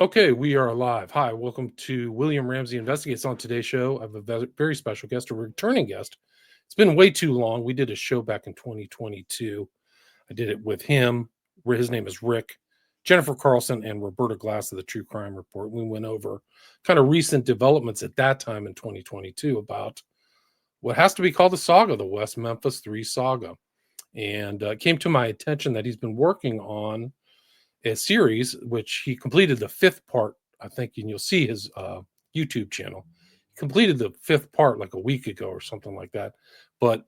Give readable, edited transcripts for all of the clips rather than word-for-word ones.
Okay, we are live. Hi, welcome to William Ramsey Investigates. On today's show, I have a very special guest, a returning guest. It's been way too long. We did a show back in 2022. I did it with him. His name is Rick, Jennifer Carlson, and Roberta Glass of the True Crime Report. We went over kind of recent developments at that time in 2022 about what has to be called the saga, the West Memphis 3 saga. And it came to my attention that he's been working on a series, which he completed the fifth part, I think, and you'll see his YouTube channel. He completed the fifth part like a week ago or something like that. But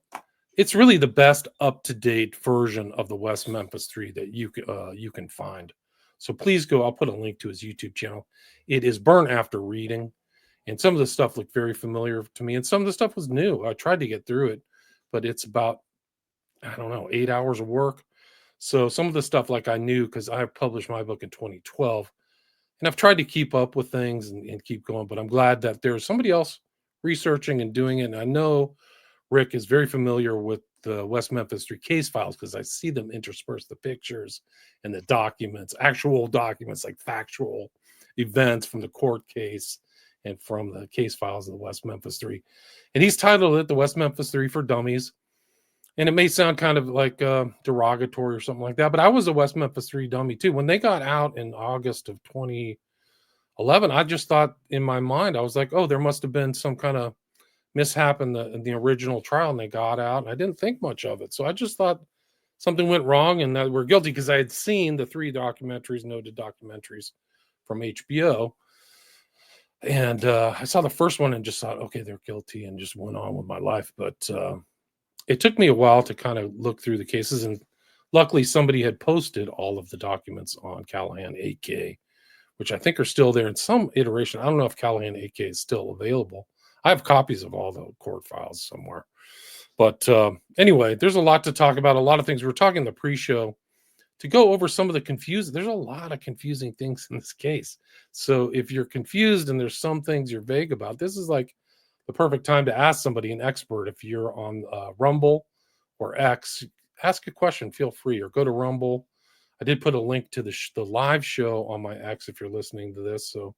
it's really the best up-to-date version of the West Memphis 3 that you can find. So please go. I'll put a link to his YouTube channel. It is Burn After Reading, and some of the stuff looked very familiar to me, and some of the stuff was new. I tried to get through it, but it's about, I don't know, 8 hours of work. So some of the stuff like I knew because I published my book in 2012, and I've tried to keep up with things and keep going. But I'm glad that there's somebody else researching and doing it. And I know Rick is very familiar with the West Memphis 3 case files because I see them intersperse the pictures and the documents, actual documents like factual events from the court case and from the case files of the West Memphis 3. And he's titled it The West Memphis 3 for Dummies. And it may sound kind of like derogatory or something like that, but I was a West Memphis 3 dummy too. When they got out in August of 2011, I just thought in my mind, I was like, oh, there must have been some kind of mishap in the original trial, and they got out. And I didn't think much of it. So I just thought something went wrong and that we're guilty because I had seen the 3 documentaries, noted documentaries from HBO. And I saw the first one and just thought, okay, they're guilty, and just went on with my life. But it took me a while to kind of look through the cases, and luckily somebody had posted all of the documents on Callahan 8K, which I think are still there in some iteration. I don't know if Callahan 8K is still available. I have copies of all the court files somewhere. But anyway, there's a lot to talk about, a lot of things. We were talking in the pre-show to go over some of the confusing. There's a lot of confusing things in this case. So if you're confused and there's some things you're vague about, this is like the perfect time to ask somebody, an expert. If you're on Rumble or X, ask a question, feel free, or go to Rumble. I did put a link to the live show on my X if you're listening to this, so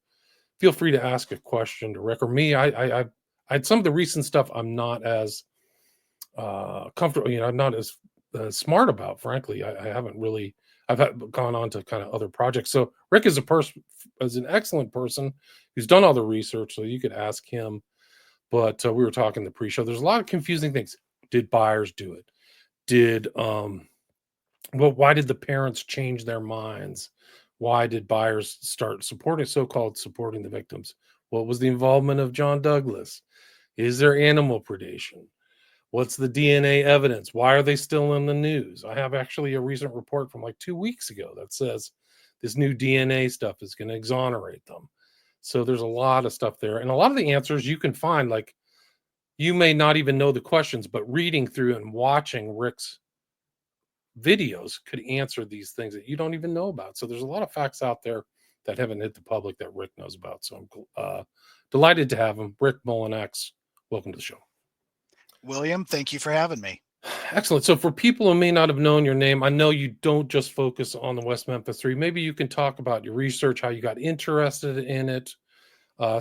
feel free to ask a question to Rick or me. I had some of the recent stuff I'm not as comfortable, I'm not as smart about, frankly. I haven't really, gone on to kind of other projects. So Rick is an excellent person who's done all the research, so you could ask him. But we were talking the pre-show. There's a lot of confusing things. Did buyers do it? Why did the parents change their minds? Why did buyers start supporting the victims? What was the involvement of John Douglas? Is there animal predation? What's the DNA evidence? Why are they still in the news? I have actually a recent report from like 2 weeks ago that says this new DNA stuff is going to exonerate them. So there's a lot of stuff there. And a lot of the answers you can find, like, you may not even know the questions, but reading through and watching Rick's videos could answer these things that you don't even know about. So there's a lot of facts out there that haven't hit the public that Rick knows about. So I'm delighted to have him. Rick Mullen-X, welcome to the show. William, thank you for having me. Excellent. So for people who may not have known your name, I know you don't just focus on the West Memphis 3. Maybe you can talk about your research, how you got interested in it,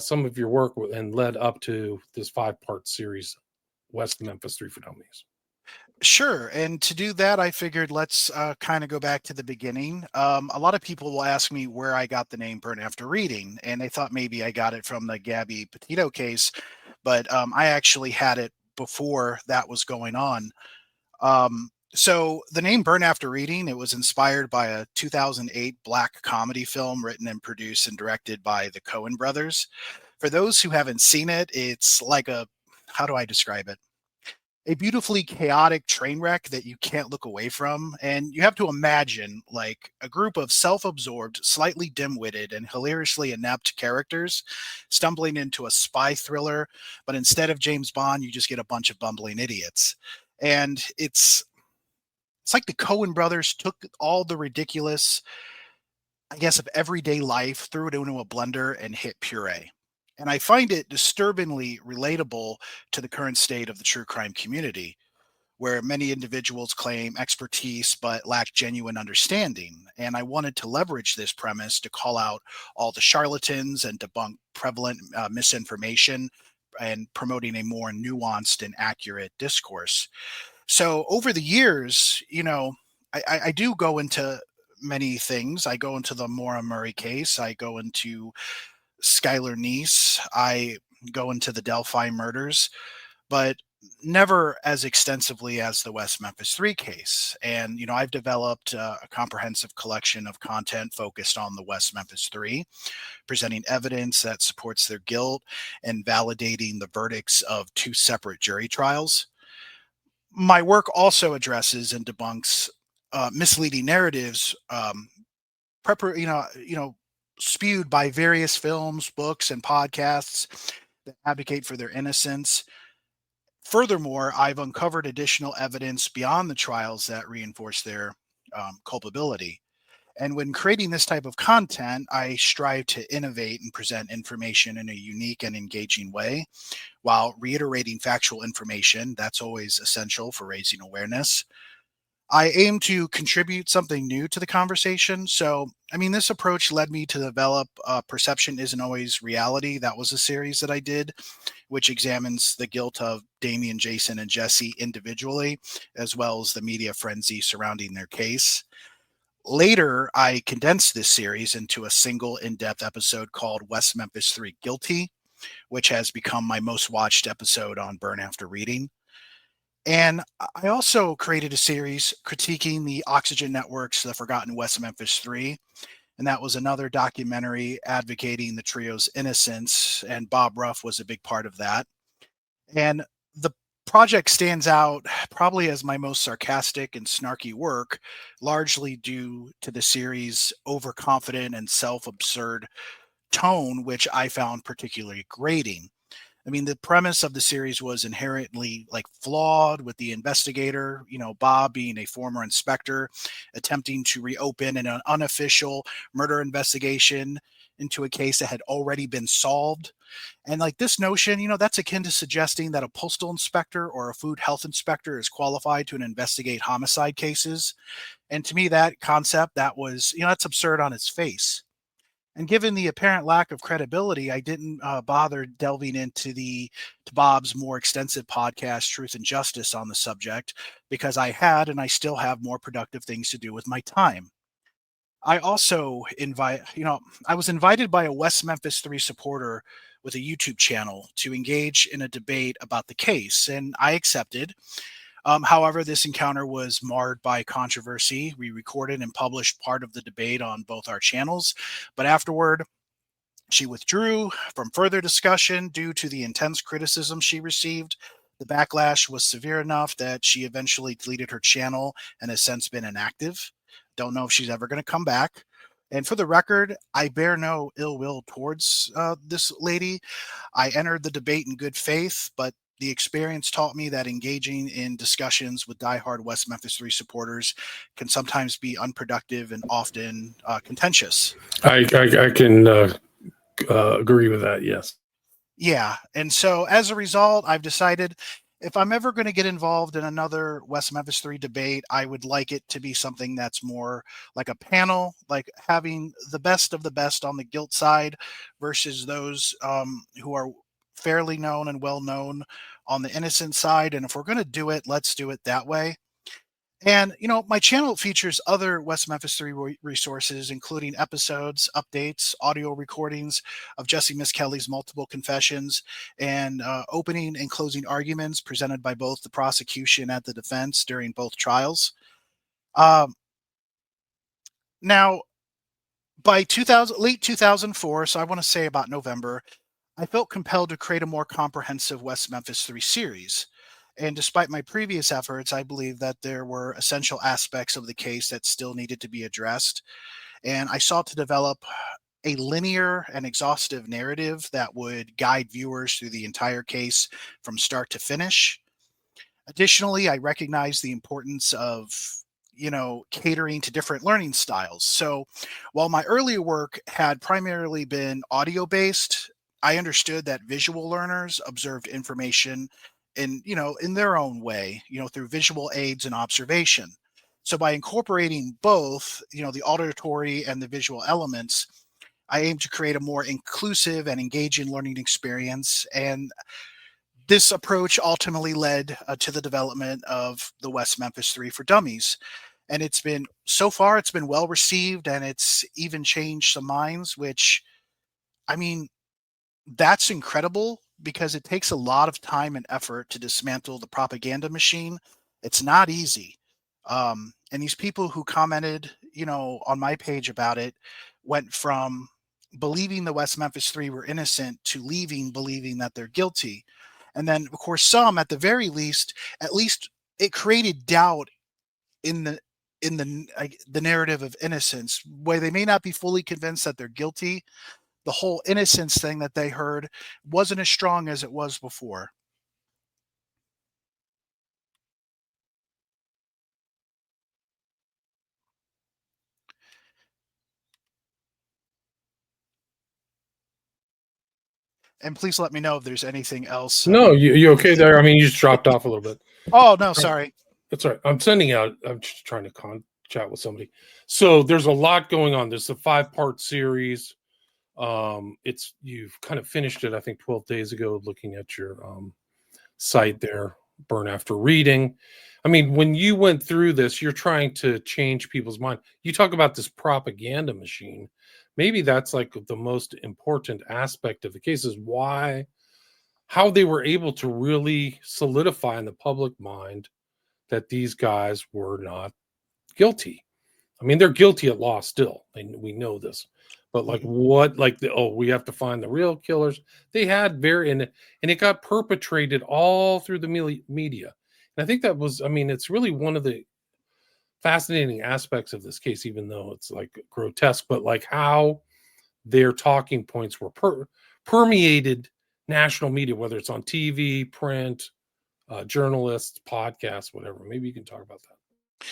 some of your work and led up to this 5-part series, West Memphis 3 for Dummies. Sure. And to do that, I figured let's kind of go back to the beginning. A lot of people will ask me where I got the name Burn After Reading, and they thought maybe I got it from the Gabby Petito case, but I actually had it before that was going on. So the name Burn After Reading, it was inspired by a 2008 black comedy film written and produced and directed by the Coen brothers. For those who haven't seen it, it's like how do I describe it? A beautifully chaotic train wreck that you can't look away from. And you have to imagine like a group of self-absorbed, slightly dim-witted, and hilariously inept characters stumbling into a spy thriller. But instead of James Bond, you just get a bunch of bumbling idiots. And it's like the Coen brothers took all the ridiculous, I guess, of everyday life, threw it into a blender, and hit puree. And I find it disturbingly relatable to the current state of the true crime community, where many individuals claim expertise but lack genuine understanding. And I wanted to leverage this premise to call out all the charlatans and debunk prevalent misinformation and promoting a more nuanced and accurate discourse. So over the years, I do go into many things. I go into the Maura Murray case. I go into Skylar Neese. I go into the Delphi murders, but never as extensively as the West Memphis 3 case. And, I've developed a comprehensive collection of content focused on the West Memphis 3, presenting evidence that supports their guilt and validating the verdicts of two separate jury trials. My work also addresses and debunks misleading narratives, spewed by various films, books, and podcasts that advocate for their innocence. Furthermore, I've uncovered additional evidence beyond the trials that reinforce their culpability. And when creating this type of content, I strive to innovate and present information in a unique and engaging way while reiterating factual information. That's always essential for raising awareness. I aim to contribute something new to the conversation. So, this approach led me to develop Perception Isn't Always Reality. That was a series that I did, which examines the guilt of Damien, Jason, and Jesse individually, as well as the media frenzy surrounding their case. Later, I condensed this series into a single in-depth episode called West Memphis 3 Guilty, which has become my most watched episode on Burn After Reading. And I also created a series critiquing the Oxygen Network's The Forgotten West Memphis 3. And that was another documentary advocating the trio's innocence. And Bob Ruff was a big part of that. And the project stands out probably as my most sarcastic and snarky work, largely due to the series' overconfident and self-absurd tone, which I found particularly grating. The premise of the series was inherently flawed, with the investigator, Bob being a former inspector, attempting to reopen an unofficial murder investigation into a case that had already been solved. And this notion, that's akin to suggesting that a postal inspector or a food health inspector is qualified to investigate homicide cases. And to me, that concept, that was, that's absurd on its face. And given the apparent lack of credibility, I didn't bother delving into to Bob's more extensive podcast, Truth and Justice, on the subject, because I had and I still have more productive things to do with my time. I also I was invited by a West Memphis 3 supporter with a YouTube channel to engage in a debate about the case, and I accepted. However, this encounter was marred by controversy. We recorded and published part of the debate on both our channels, but afterward, she withdrew from further discussion due to the intense criticism she received. The backlash was severe enough that she eventually deleted her channel and has since been inactive. Don't know if she's ever going to come back. And for the record, I bear no ill will towards this lady. I entered the debate in good faith, but the experience taught me that engaging in discussions with diehard West Memphis 3 supporters can sometimes be unproductive and often contentious. I can agree with that. Yes. Yeah. And so as a result, I've decided if I'm ever going to get involved in another West Memphis 3 debate, I would like it to be something that's more like a panel, like having the best of the best on the guilt side versus those who are fairly known and well known on the innocent side. And if we're going to do it, let's do it that way. And, my channel features other West Memphis 3 resources, including episodes, updates, audio recordings of Jesse Misskelley's multiple confessions, and opening and closing arguments presented by both the prosecution and the defense during both trials. Now, by late 2004, so I want to say about November, I felt compelled to create a more comprehensive West Memphis 3 series. And despite my previous efforts, I believe that there were essential aspects of the case that still needed to be addressed. And I sought to develop a linear and exhaustive narrative that would guide viewers through the entire case from start to finish. Additionally, I recognize the importance of catering to different learning styles. So while my earlier work had primarily been audio based, I understood that visual learners observed information in their own way, through visual aids and observation. So by incorporating both, the auditory and the visual elements, I aim to create a more inclusive and engaging learning experience. And this approach ultimately led to the development of the West Memphis 3 for Dummies. And it's been well received, and it's even changed some minds, which, I mean, that's incredible because it takes a lot of time and effort to dismantle the propaganda machine. It's not easy. And these people who commented, on my page about it went from believing the West Memphis 3 were innocent to leaving believing that they're guilty. And then, of course, some, at least it created doubt in the narrative of innocence, where they may not be fully convinced that they're guilty. The whole innocence thing that they heard wasn't as strong as it was before. And please let me know if there's anything else. No, you okay there? I mean, you just dropped off a little bit. Oh, no, sorry. That's all right. I'm just trying to chat with somebody. So there's a lot going on. There's a 5-part series. You've kind of finished it, I think, 12 days ago, looking at your site there, Burn After Reading. I mean, when you went through this, you're trying to change people's mind. You talk about this propaganda machine. Maybe that's like the most important aspect of the case, is how they were able to really solidify in the public mind that these guys were not guilty. I mean, they're guilty at law still, and we know this. But like what, like we have to find the real killers. They had and it got perpetrated all through the media. And I think it's really one of the fascinating aspects of this case, even though it's like grotesque, but like how their talking points were permeated national media, whether it's on TV, print, journalists, podcasts, whatever. Maybe you can talk about that.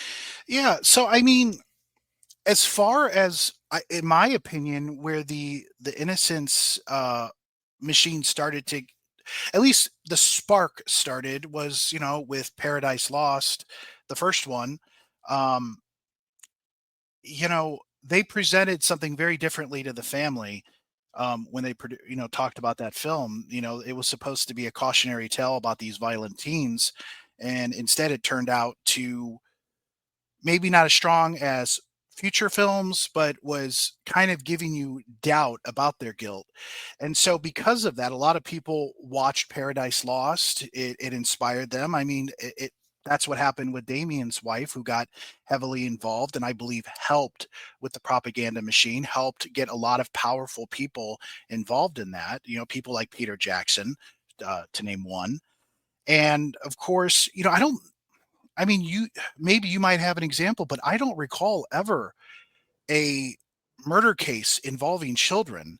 Yeah. So, I mean, as far as in my opinion, where the innocence machine started to, at least the spark started, was with Paradise Lost, the first one. They presented something very differently to the family when they talked about that film. It was supposed to be a cautionary tale about these violent teens, and instead it turned out to maybe not as strong as future films, but was kind of giving you doubt about their guilt. And so because of that, a lot of people watched Paradise Lost. It inspired them. I mean, that's what happened with Damien's wife, who got heavily involved and I believe helped with the propaganda machine, helped get a lot of powerful people involved in that, people like Peter Jackson, to name one. And of course, maybe you might have an example, but I don't recall ever a murder case involving children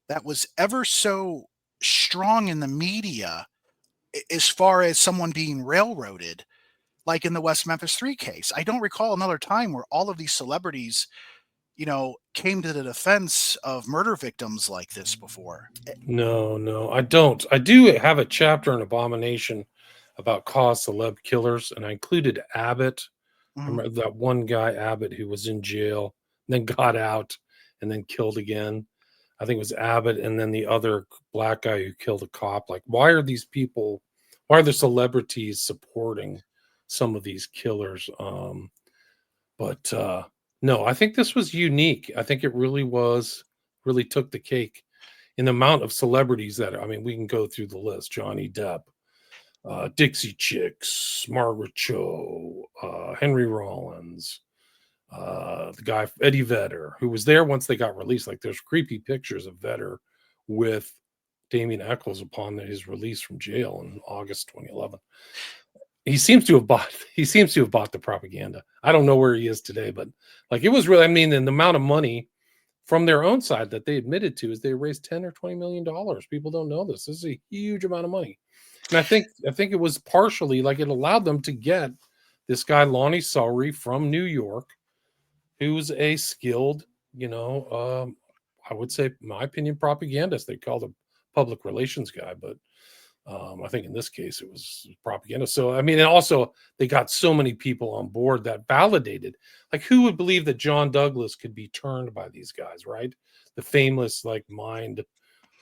that was ever so strong in the media, as far as someone being railroaded, like in the West Memphis 3 case. I don't recall another time where all of these celebrities, came to the defense of murder victims like this before. No, I don't. I do have a chapter in Abomination about cause celeb killers, and I included Abbott. I remember that one guy, Abbott, who was in jail, then got out, and then killed again. I think it was Abbott, and then the other black guy who killed a cop. Like, why are the celebrities supporting some of these killers? But no, I think this was unique. I think it really took the cake in the amount of celebrities we can go through the list: Johnny Depp, Dixie Chicks, Margaret Cho, Henry Rollins, the guy Eddie Vedder, who was there once they got released. Like, there's creepy pictures of Vedder with Damien Echols upon his release from jail in August 2011. He seems to have bought the propaganda. I don't know where he is today, but like, it was really, and the amount of money from their own side that they admitted to is they raised $10 or $20 million. People don't know this. This is a huge amount of money. And I think it was partially like it allowed them to get this guy, Lonnie Sulry, from New York, who's a skilled, I would say, in my opinion, propagandist. They call him public relations guy, but I think in this case it was propaganda. So I mean, and also they got so many people on board that validated. Like, who would believe that John Douglas could be turned by these guys, right? The famous like mind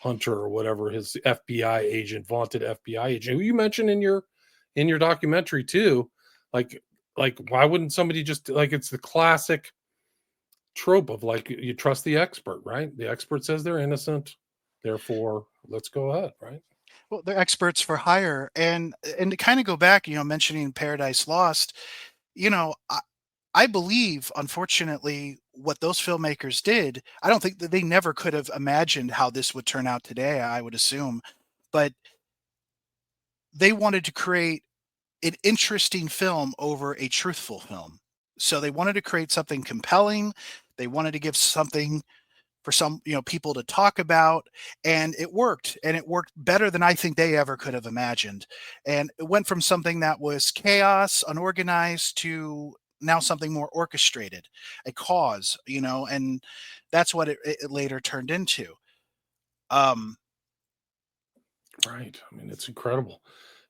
hunter or whatever, his FBI agent, vaunted FBI agent, who you mentioned in your documentary too. Like, why wouldn't somebody just like, it's the classic trope of like, you trust the expert, right? The expert says they're innocent, therefore let's go ahead, right? Well, they're experts for hire, and to kind of go back, mentioning Paradise Lost, I believe, unfortunately, what those filmmakers did, I don't think that they never could have imagined how this would turn out today, I would assume. But they wanted to create an interesting film over a truthful film. So they wanted to create something compelling. They wanted to give something for some, people to talk about, and it worked better than I think they ever could have imagined. And it went from something that was chaos, unorganized, to now something more orchestrated, a cause, and that's what it later turned into. um Right. I mean, it's incredible.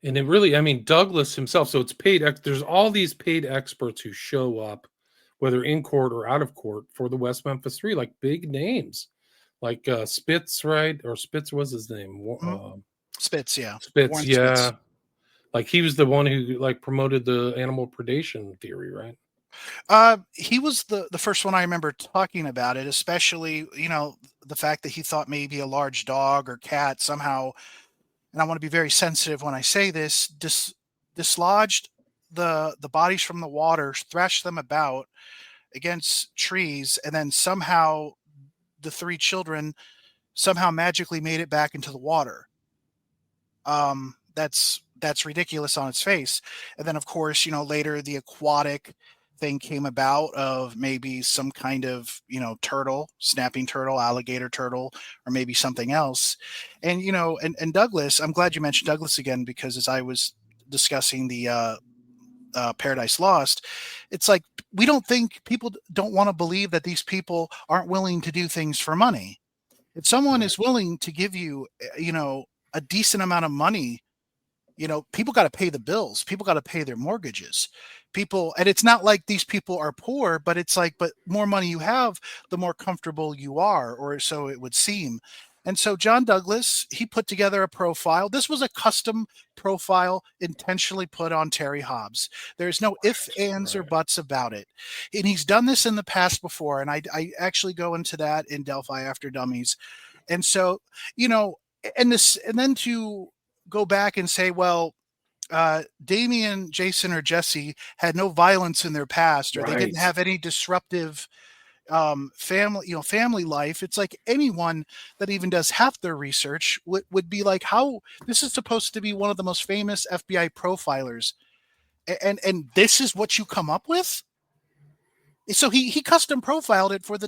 And it really, I mean, Douglas himself, so it's there's all these paid experts who show up, whether in court or out of court, for the West Memphis Three, like big names, like Spitz, right? Or Spitz was his name. mhm. Spitz, yeah. Spitz, Warren Spitz. yeah. Like, he was the one who like promoted the animal predation theory, right? He was the first one I remember talking about it, especially, the fact that he thought maybe a large dog or cat somehow, and I want to be very sensitive when I say this, dislodged the bodies from the water, thrashed them about against trees, and then somehow the three children somehow magically made it back into the water. That's ridiculous on its face. And then, of course, later the aquatic thing came about of maybe some kind of, turtle, snapping turtle, alligator turtle, or maybe something else. And and Douglas, I'm glad you mentioned Douglas again, because as I was discussing the Paradise Lost, it's like, we don't think people don't want to believe that these people aren't willing to do things for money. If someone Right. is willing to give you, a decent amount of money, people got to pay the bills. People got to pay their mortgages. People, and it's not like these people are poor, but it's like, but more money you have, the more comfortable you are, or so it would seem. And so John Douglas, he put together a profile. This was a custom profile intentionally put on Terry Hobbs. There's no ifs, ands, or Right. buts about it. And he's done this in the past before. And I actually go into that in Delphi After Dummies. And so, you know, and then to go back and say, well, Damien, Jason, or Jesse had no violence in their past, or they didn't Right. have any disruptive family life. It's like anyone that even does half their research would be like, how this is supposed to be one of the most famous FBI profilers, and this is what you come up with. So he custom profiled it for the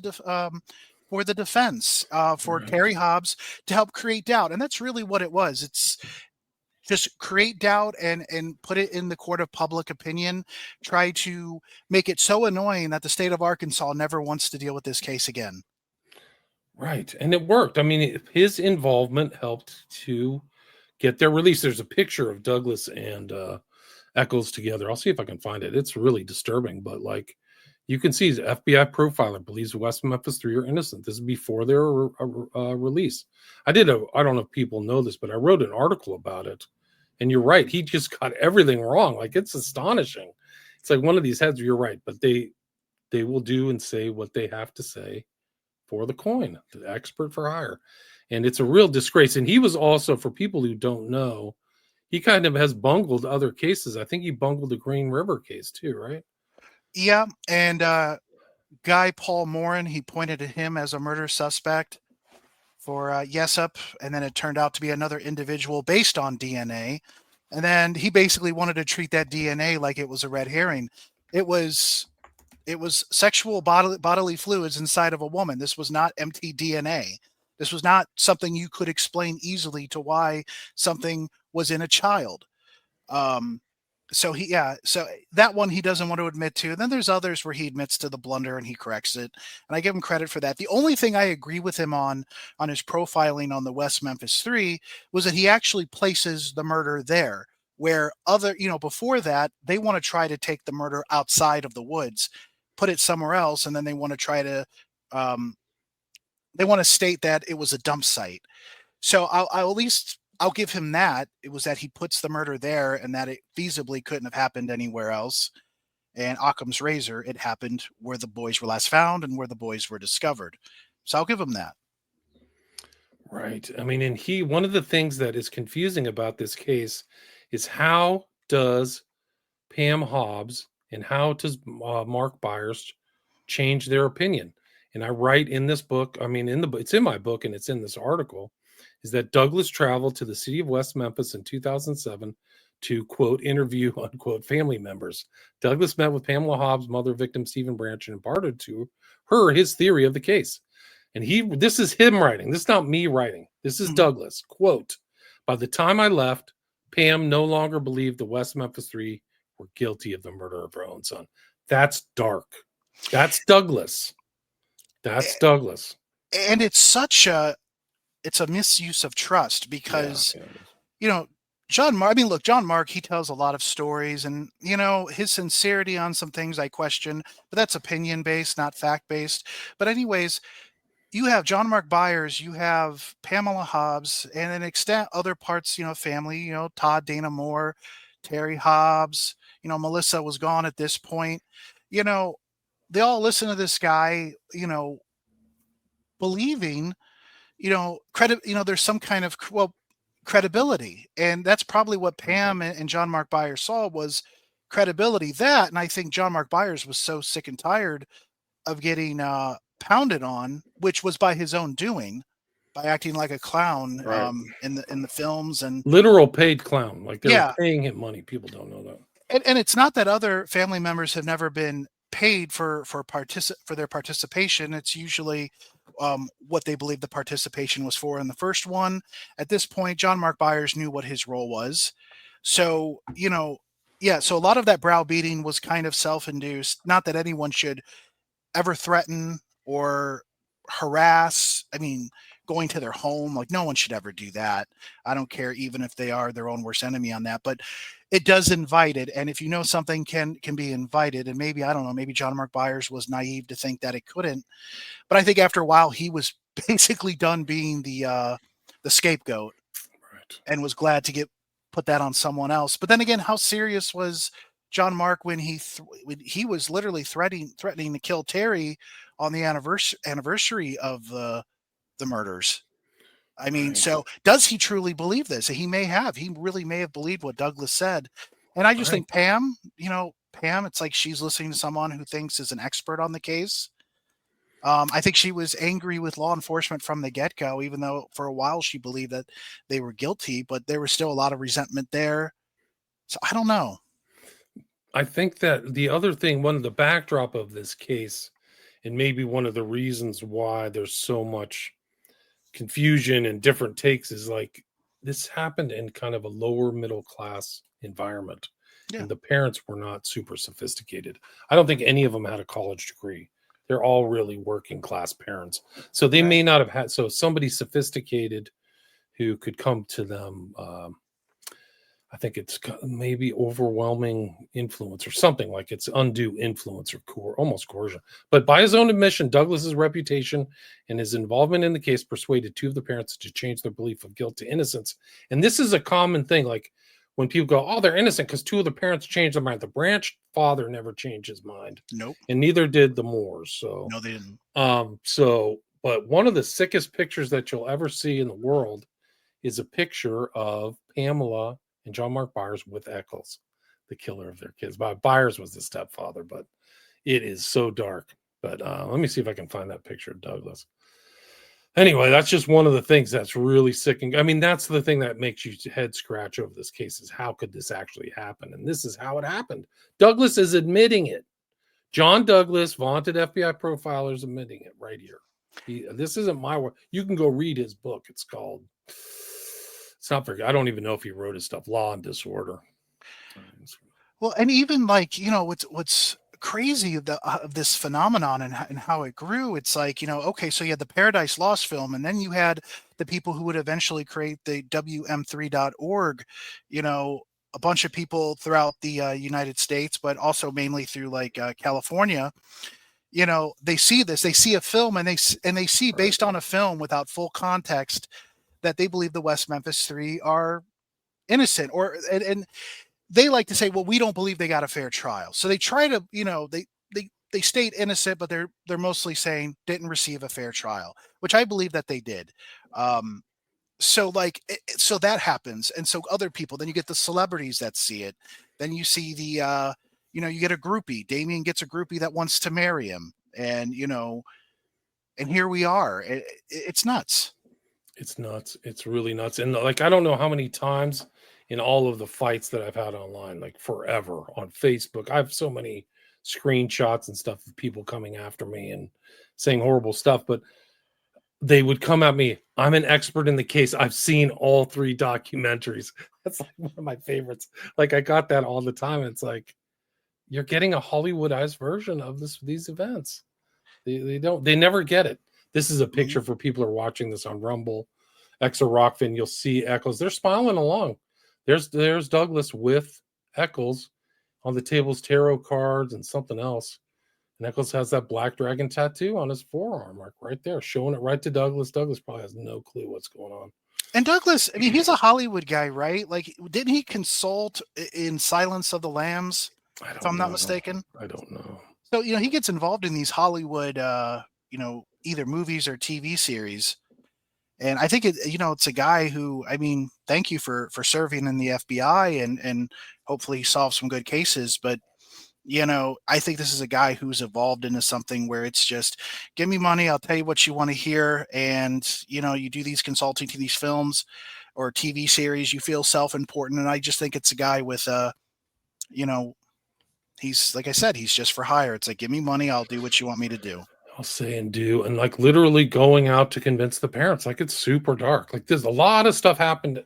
defense, for Right. Terry Hobbs, to help create doubt, and that's really what it was. It's just create doubt and put it in the court of public opinion. Try to make it so annoying that the state of Arkansas never wants to deal with this case again. Right. And it worked. I mean, his involvement helped to get their release. There's a picture of Douglas and Eccles together. I'll see if I can find it. It's really disturbing, but like, you can see the FBI profiler believes West Memphis Three are innocent. This is before their release. I don't know if people know this, but I wrote an article about it. And you're right. He just got everything wrong. Like, it's astonishing. It's like one of these heads. You're right, but they will do and say what they have to say for the coin, the expert for hire. And it's a real disgrace. And he was also, for people who don't know, he kind of has bungled other cases. I think he bungled the Green River case too, right? Yeah, and guy Paul Morin, he pointed at him as a murder suspect for Yesup, and then it turned out to be another individual based on DNA. And then he basically wanted to treat that DNA like it was a red herring. It was sexual bodily fluids inside of a woman. This was not empty DNA. This was not something you could explain easily to why something was in a child. Um, So so that one he doesn't want to admit to. And then there's others where he admits to the blunder and he corrects it, and I give him credit for that. The only thing I agree with him on his profiling on the West Memphis 3 was that he actually places the murder there, where other, before that they want to try to take the murder outside of the woods, put it somewhere else, and then um, they want to state that it was a dump site. So I'll at least I'll give him that. It was that he puts the murder there and that it feasibly couldn't have happened anywhere else. And Occam's razor, it happened where the boys were last found and where the boys were discovered. So I'll give him that. Right. I mean, and one of the things that is confusing about this case is how does Pam Hobbs and how does Mark Byers change their opinion? And I write in this book, I mean, it's in my book and it's in this article, is that Douglas traveled to the city of West Memphis in 2007 to, quote, interview, unquote, family members. Douglas met with Pamela Hobbs, mother victim Stephen Branch, and imparted to her his theory of the case. And this is him writing. This is not me writing. This is Douglas. Quote, by the time I left, Pam no longer believed the West Memphis 3 were guilty of the murder of her own son. That's dark. That's Douglas. That's Douglas. And it's a misuse of trust because, John Mark, he tells a lot of stories and, his sincerity on some things I question, but that's opinion based, not fact based. But anyways, you have John Mark Byers, you have Pamela Hobbs, and an extent other parts, family, Todd Dana Moore, Terry Hobbs, Melissa was gone at this point. They all listen to this guy, believing, there's some kind of, credibility. And that's probably what Pam and John Mark Byers saw was credibility. And I think John Mark Byers was so sick and tired of getting pounded on, which was by his own doing, by acting like a clown in the films and literal paid clown, like they're paying him money. People don't know that. And it's not that other family members have never been paid for their participation. It's usually what they believe the participation was for in the first one. At this point, John Mark Byers knew what his role was. So, so a lot of that browbeating was kind of self-induced. Not that anyone should ever threaten or harass. I mean, going to their home, like no one should ever do that. I don't care, even if they are their own worst enemy on that, but it does invite it. And if something can be invited, and maybe, I don't know, maybe John Mark Byers was naive to think that it couldn't, but I think after a while he was basically done being the scapegoat and was glad to put that on someone else. But then again, how serious was John Mark when he was literally threatening to kill Terry on the anniversary of the murders? I mean, so does he truly believe this? He really may have believed what Douglas said. And I just think Pam, it's like she's listening to someone who thinks is an expert on the case. I think she was angry with law enforcement from the get-go, even though for a while she believed that they were guilty, but there was still a lot of resentment there. So I don't know. I think that the other thing, one of the backdrop of this case, and maybe one of the reasons why there's so much confusion and different takes, is like this happened in kind of a lower middle class environment. And the parents were not super sophisticated. I don't think any of them had a college degree. They're all really working class parents. So they may not have had, so somebody sophisticated who could come to them, I think it's maybe overwhelming influence or something, like it's undue influence or almost coercion. But by his own admission, Douglas's reputation and his involvement in the case persuaded two of the parents to change their belief of guilt to innocence. And this is a common thing. Like when people go, oh, they're innocent because two of the parents changed their mind. The Branch father never changed his mind. Nope. And neither did the Moores. So no, they didn't. But one of the sickest pictures that you'll ever see in the world is a picture of Pamela and John Mark Byers with Eccles, the killer of their kids. Byers was the stepfather, but it is so dark. But let me see if I can find that picture of Douglas. Anyway, that's just one of the things that's really sickening. I mean, that's the thing that makes you head scratch over this case, is how could this actually happen? And this is how it happened. Douglas is admitting it. John Douglas, vaunted FBI profiler, is admitting it right here. This isn't my work. You can go read his book. It's called... It's not very, I don't even know if he wrote his stuff, Law and Disorder. Well, and even like, what's crazy of this phenomenon and how it grew. It's like, okay, so you had the Paradise Lost film, and then you had the people who would eventually create the WM3.org, a bunch of people throughout the United States, but also mainly through like California. They see this, they see a film, and they see, Right. based on a film without full context, that they believe the West Memphis Three are innocent, and they like to say, well, we don't believe they got a fair trial. So they try to, they state innocent, but they're mostly saying didn't receive a fair trial, which I believe that they did. So like, so that happens, and so other people. Then you get the celebrities that see it. Then you see you get a groupie. Damien gets a groupie that wants to marry him, and here we are. It's nuts. It's nuts. It's really nuts. And like, I don't know how many times in all of the fights that I've had online, like forever on Facebook, I have so many screenshots and stuff of people coming after me and saying horrible stuff, but they would come at me. I'm an expert in the case. I've seen all 3 documentaries. That's like one of my favorites. Like, I got that all the time. It's like, you're getting a Hollywoodized version of these events. They never get it. This is a picture for people who are watching this on Rumble, Exa Rockfin. You'll see Eccles. They're smiling along. There's Douglas with Eccles on the table's tarot cards and something else. And Eccles has that black dragon tattoo on his forearm, like right there, showing it right to Douglas. Douglas probably has no clue what's going on. And Douglas, I mean, he's a Hollywood guy, right? Like, didn't he consult in Silence of the Lambs, if I'm not mistaken? I don't know. So, he gets involved in these Hollywood, either movies or TV series. And I think it's a guy who, I mean, thank you for serving in the FBI and hopefully solve some good cases. But, I think this is a guy who's evolved into something where it's just, give me money, I'll tell you what you want to hear. And, you do these consulting to these films or TV series, you feel self-important. And I just think it's a guy with, he's, like I said, he's just for hire. It's like, give me money, I'll do what you want me to do. I'll say and do, and like literally going out to convince the parents. Like, it's super dark. Like, there's a lot of stuff happened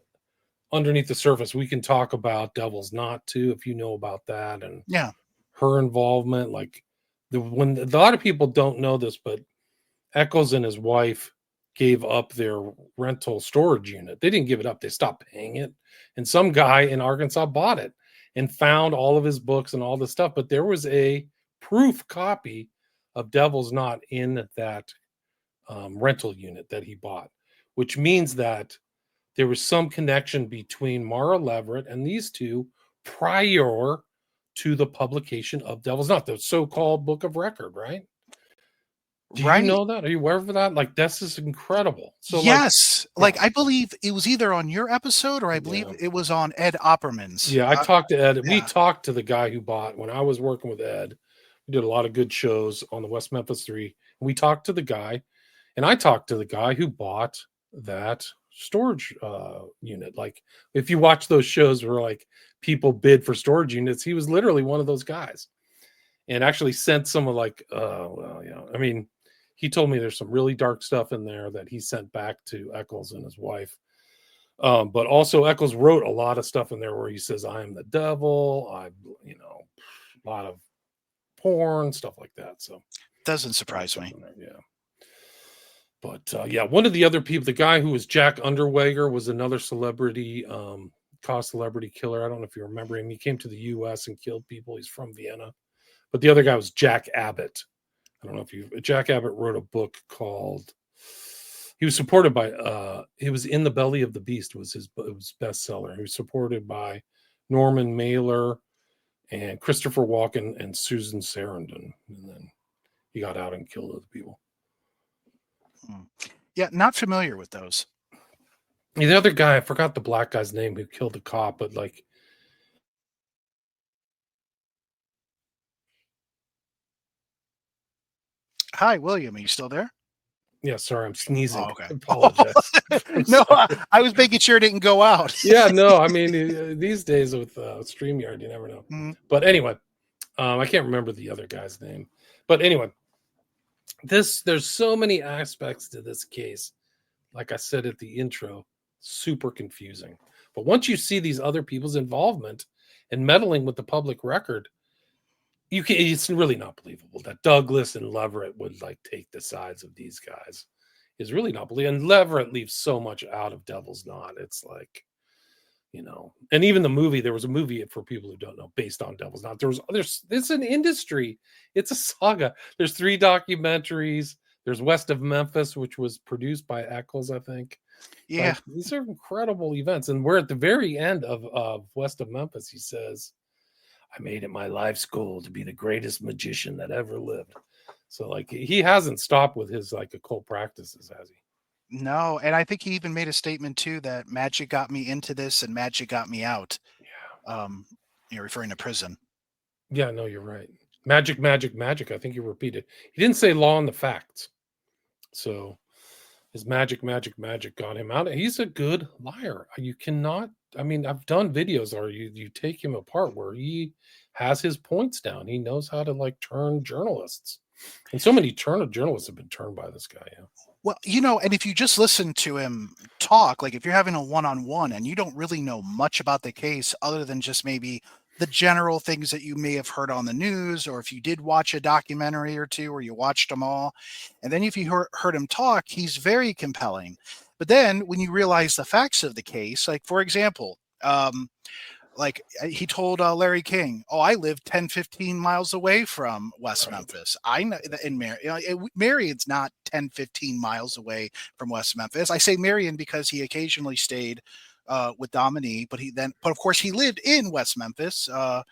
underneath the surface. We can talk about Devil's Knot too, if you know about that, and Yeah. her involvement. Like, a lot of people don't know this, but Eccles and his wife gave up their rental storage unit. They didn't give it up. They stopped paying it. And some guy in Arkansas bought it and found all of his books and all this stuff. But there was a proof copy of Devil's Knot in that rental unit that he bought, which means that there was some connection between Mara Leverett and these two prior to the publication of Devil's Knot, the so-called book of record, right? Do you know that? Are you aware of that? Like, this is incredible. So, yes, like I believe it was either on your episode or I believe it was on Ed Opperman's. Yeah, I talked to Ed. We talked to the guy who bought, when I was working with Ed. We did a lot of good shows on the West Memphis 3. We talked to the guy, and I talked to the guy who bought that storage unit. Like, if you watch those shows where like people bid for storage units, he was literally one of those guys, and actually sent some of like, I mean, he told me there's some really dark stuff in there that he sent back to Eccles and his wife. But also Eccles wrote a lot of stuff in there where he says, I am the devil. A lot of porn, stuff like that. So doesn't surprise me. Yeah. But one of the other people, the guy who was Jack Underweger, was another celebrity, celebrity killer. I don't know if you remember him. He came to the US and killed people. He's from Vienna. But the other guy was Jack Abbott. I don't know if Jack Abbott wrote a book called, he was supported by, he was In the Belly of the Beast was his bestseller. He was supported by Norman Mailer and Christopher Walken and Susan Sarandon. And then he got out and killed other people. Yeah, not familiar with those. The other guy, I forgot the black guy's name who killed the cop, but like, hi, William. Are you still there? Yeah, sorry, I'm sneezing. Oh, okay. I apologize. No, I was making sure it didn't go out. Yeah, no, I mean, these days with StreamYard, you never know. Mm-hmm. But anyway, I can't remember the other guy's name. But anyway, there's so many aspects to this case. Like I said at the intro, super confusing. But once you see these other people's involvement and meddling with the public record. It's really not believable that Douglas and Leverett would like take the sides of these guys. Is really not believable. And Leverett leaves so much out of Devil's Knot. It's like, and even the movie, there was a movie, for people who don't know, based on Devil's Knot. It's an industry. It's a saga. There's 3 documentaries. There's West of Memphis, which was produced by Eccles, I think. Yeah. Like, these are incredible events. And we're at the very end of West of Memphis. He says, I made it my life's goal to be the greatest magician that ever lived. So like, he hasn't stopped with his like occult practices, has he? No, and I think he even made a statement too that magic got me into this and magic got me out. Yeah. Referring to prison. Yeah, no, you're right. Magic, magic, magic. I think you repeated. He didn't say law and the facts. So his magic, magic, magic got him out. He's a good liar. You cannot. I mean, I've done videos where you take him apart where he has his points down. He knows how to like turn journalists, and so many journalists have been turned by this guy. Yeah. Well, and if you just listen to him talk, like if you're having a one-on-one and you don't really know much about the case other than just maybe the general things that you may have heard on the news, or if you did watch a documentary or two, or you watched them all, and then if you heard him talk, he's very compelling. But then when you realize the facts of the case, like for example, like he told Larry King, oh, I live 10, 15 miles away from West Memphis. I know in Marion's not 10, 15 miles away from West Memphis. I say Marion because he occasionally stayed with Dominique, but of course he lived in West Memphis, I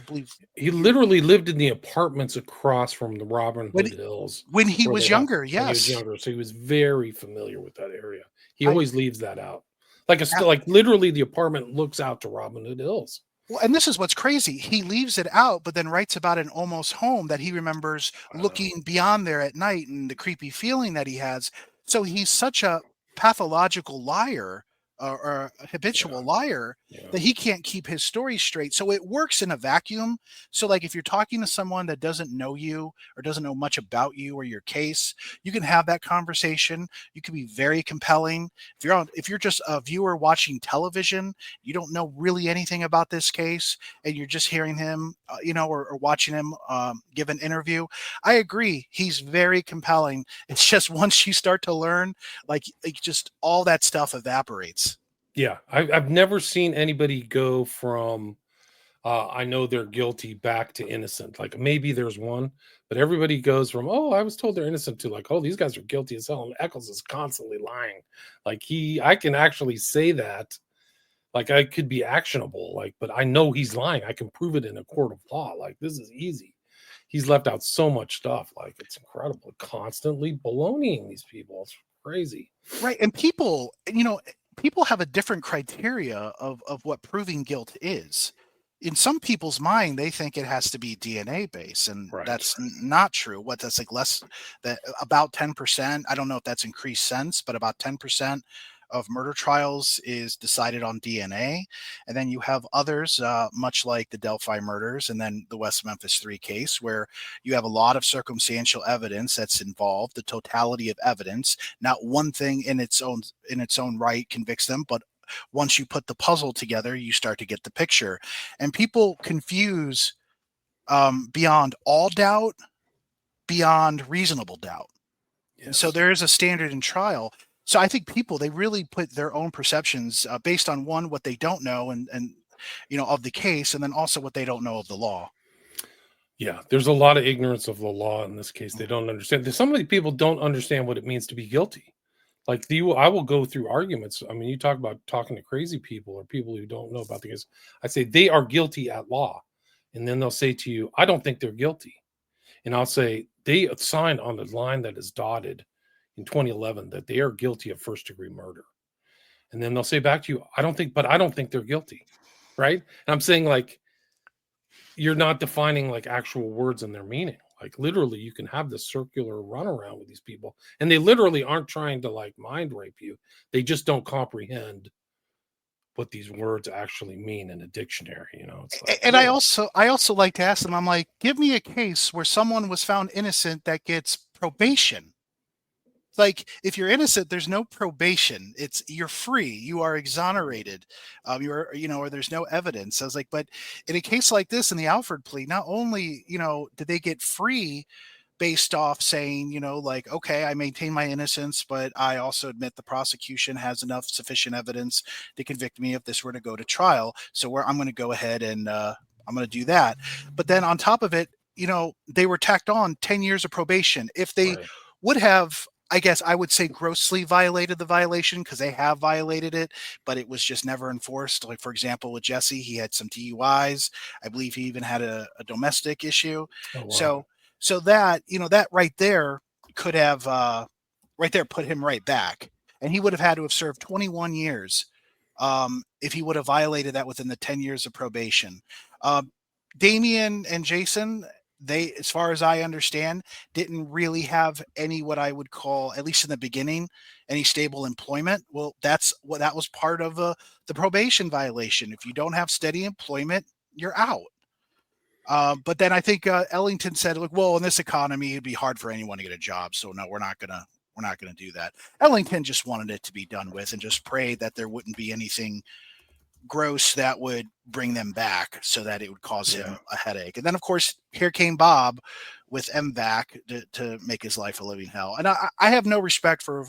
believe he literally lived in the apartments across from the Robin Hood Hills when he was younger. Yes, when he was younger, so he was very familiar with that area. He always leaves that out. Like literally, the apartment looks out to Robin Hood Hills. Well, and this is what's crazy. He leaves it out, but then writes about an almost home that he remembers looking beyond there at night and the creepy feeling that he has. So he's such a pathological liar or a habitual liar that he can't keep his story straight. So it works in a vacuum. So like if you're talking to someone that doesn't know you or doesn't know much about you or your case, you can have that conversation. You can be very compelling. If you're just a viewer watching television, you don't know really anything about this case and you're just hearing him, or watching him give an interview. I agree. He's very compelling. It's just once you start to learn, like just all that stuff evaporates. Yeah, I've never seen anybody go from I know they're guilty back to innocent. Like maybe there's one, but everybody goes from, oh, I was told they're innocent to like, oh, these guys are guilty as hell. And Eccles is constantly lying. Like I can actually say that, like I could be actionable, like, but I know he's lying. I can prove it in a court of law. Like this is easy. He's left out so much stuff. Like it's incredible. Constantly baloneying these people. It's crazy. Right. And people have a different criteria of what proving guilt is. In some people's mind, they think it has to be DNA based, and that's not true. That's like about 10%. I don't know if that's increased since, but about 10% of murder trials is decided on DNA. And then you have others, much like the Delphi murders and then the West Memphis 3 case, where you have a lot of circumstantial evidence that's involved, the totality of evidence. Not one thing in its own right convicts them, but once you put the puzzle together, you start to get the picture. And people confuse beyond all doubt, beyond reasonable doubt. Yes. And so there is a standard in trial. So I think people, they really put their own perceptions based on what they don't know and of the case, and then also what they don't know of the law. Yeah, there's a lot of ignorance of the law in this case. They don't understand. Some of the people don't understand what it means to be guilty. Like I will go through arguments. I mean, you talk about talking to crazy people or people who don't know about the case. I say they are guilty at law. And then they'll say to you, I don't think they're guilty. And I'll say they signed on the line that is dotted in 2011 that they are guilty of first-degree murder. And then they'll say back to you, I don't think they're guilty. Right? And I'm saying, like, you're not defining like actual words and their meaning. Like literally you can have this circular runaround with these people and they literally aren't trying to like mind rape you. They just don't comprehend what these words actually mean in a dictionary, It's like, and I also like to ask them, I'm like, give me a case where someone was found innocent that gets probation. like if you're innocent, there's no probation. You're free. You are exonerated. You're or there's no evidence. I was like, but in a case like this, in the Alford plea, not only did they get free based off saying, like, okay, I maintain my innocence, but I also admit the prosecution has enough sufficient evidence to convict me if this were to go to trial. So I'm going to go ahead and I'm going to do that. But then on top of it, they were tacked on 10 years of probation. If they would have, I guess I would say, grossly violated the violation, because they have violated it, but it was just never enforced. Like, for example, with Jesse, he had some DUIs. I believe he even had a domestic issue. Oh, wow. So that, that right there could have put him right back. And he would have had to have served 21 years if he would have violated that within the 10 years of probation. Damian and Jason, they, as far as I understand, didn't really have any, what I would call, at least in the beginning, any stable employment. Well, that was part of the probation violation. If you don't have steady employment, you're out. But then I think Ellington said, "Look, well, in this economy, it'd be hard for anyone to get a job. So no, we're not gonna do that." Ellington just wanted it to be done with and just prayed that there wouldn't be anything gross that would bring them back, so that it would cause him a headache. And then, of course, here came Bob with MVAC to make his life a living hell. And I have no respect for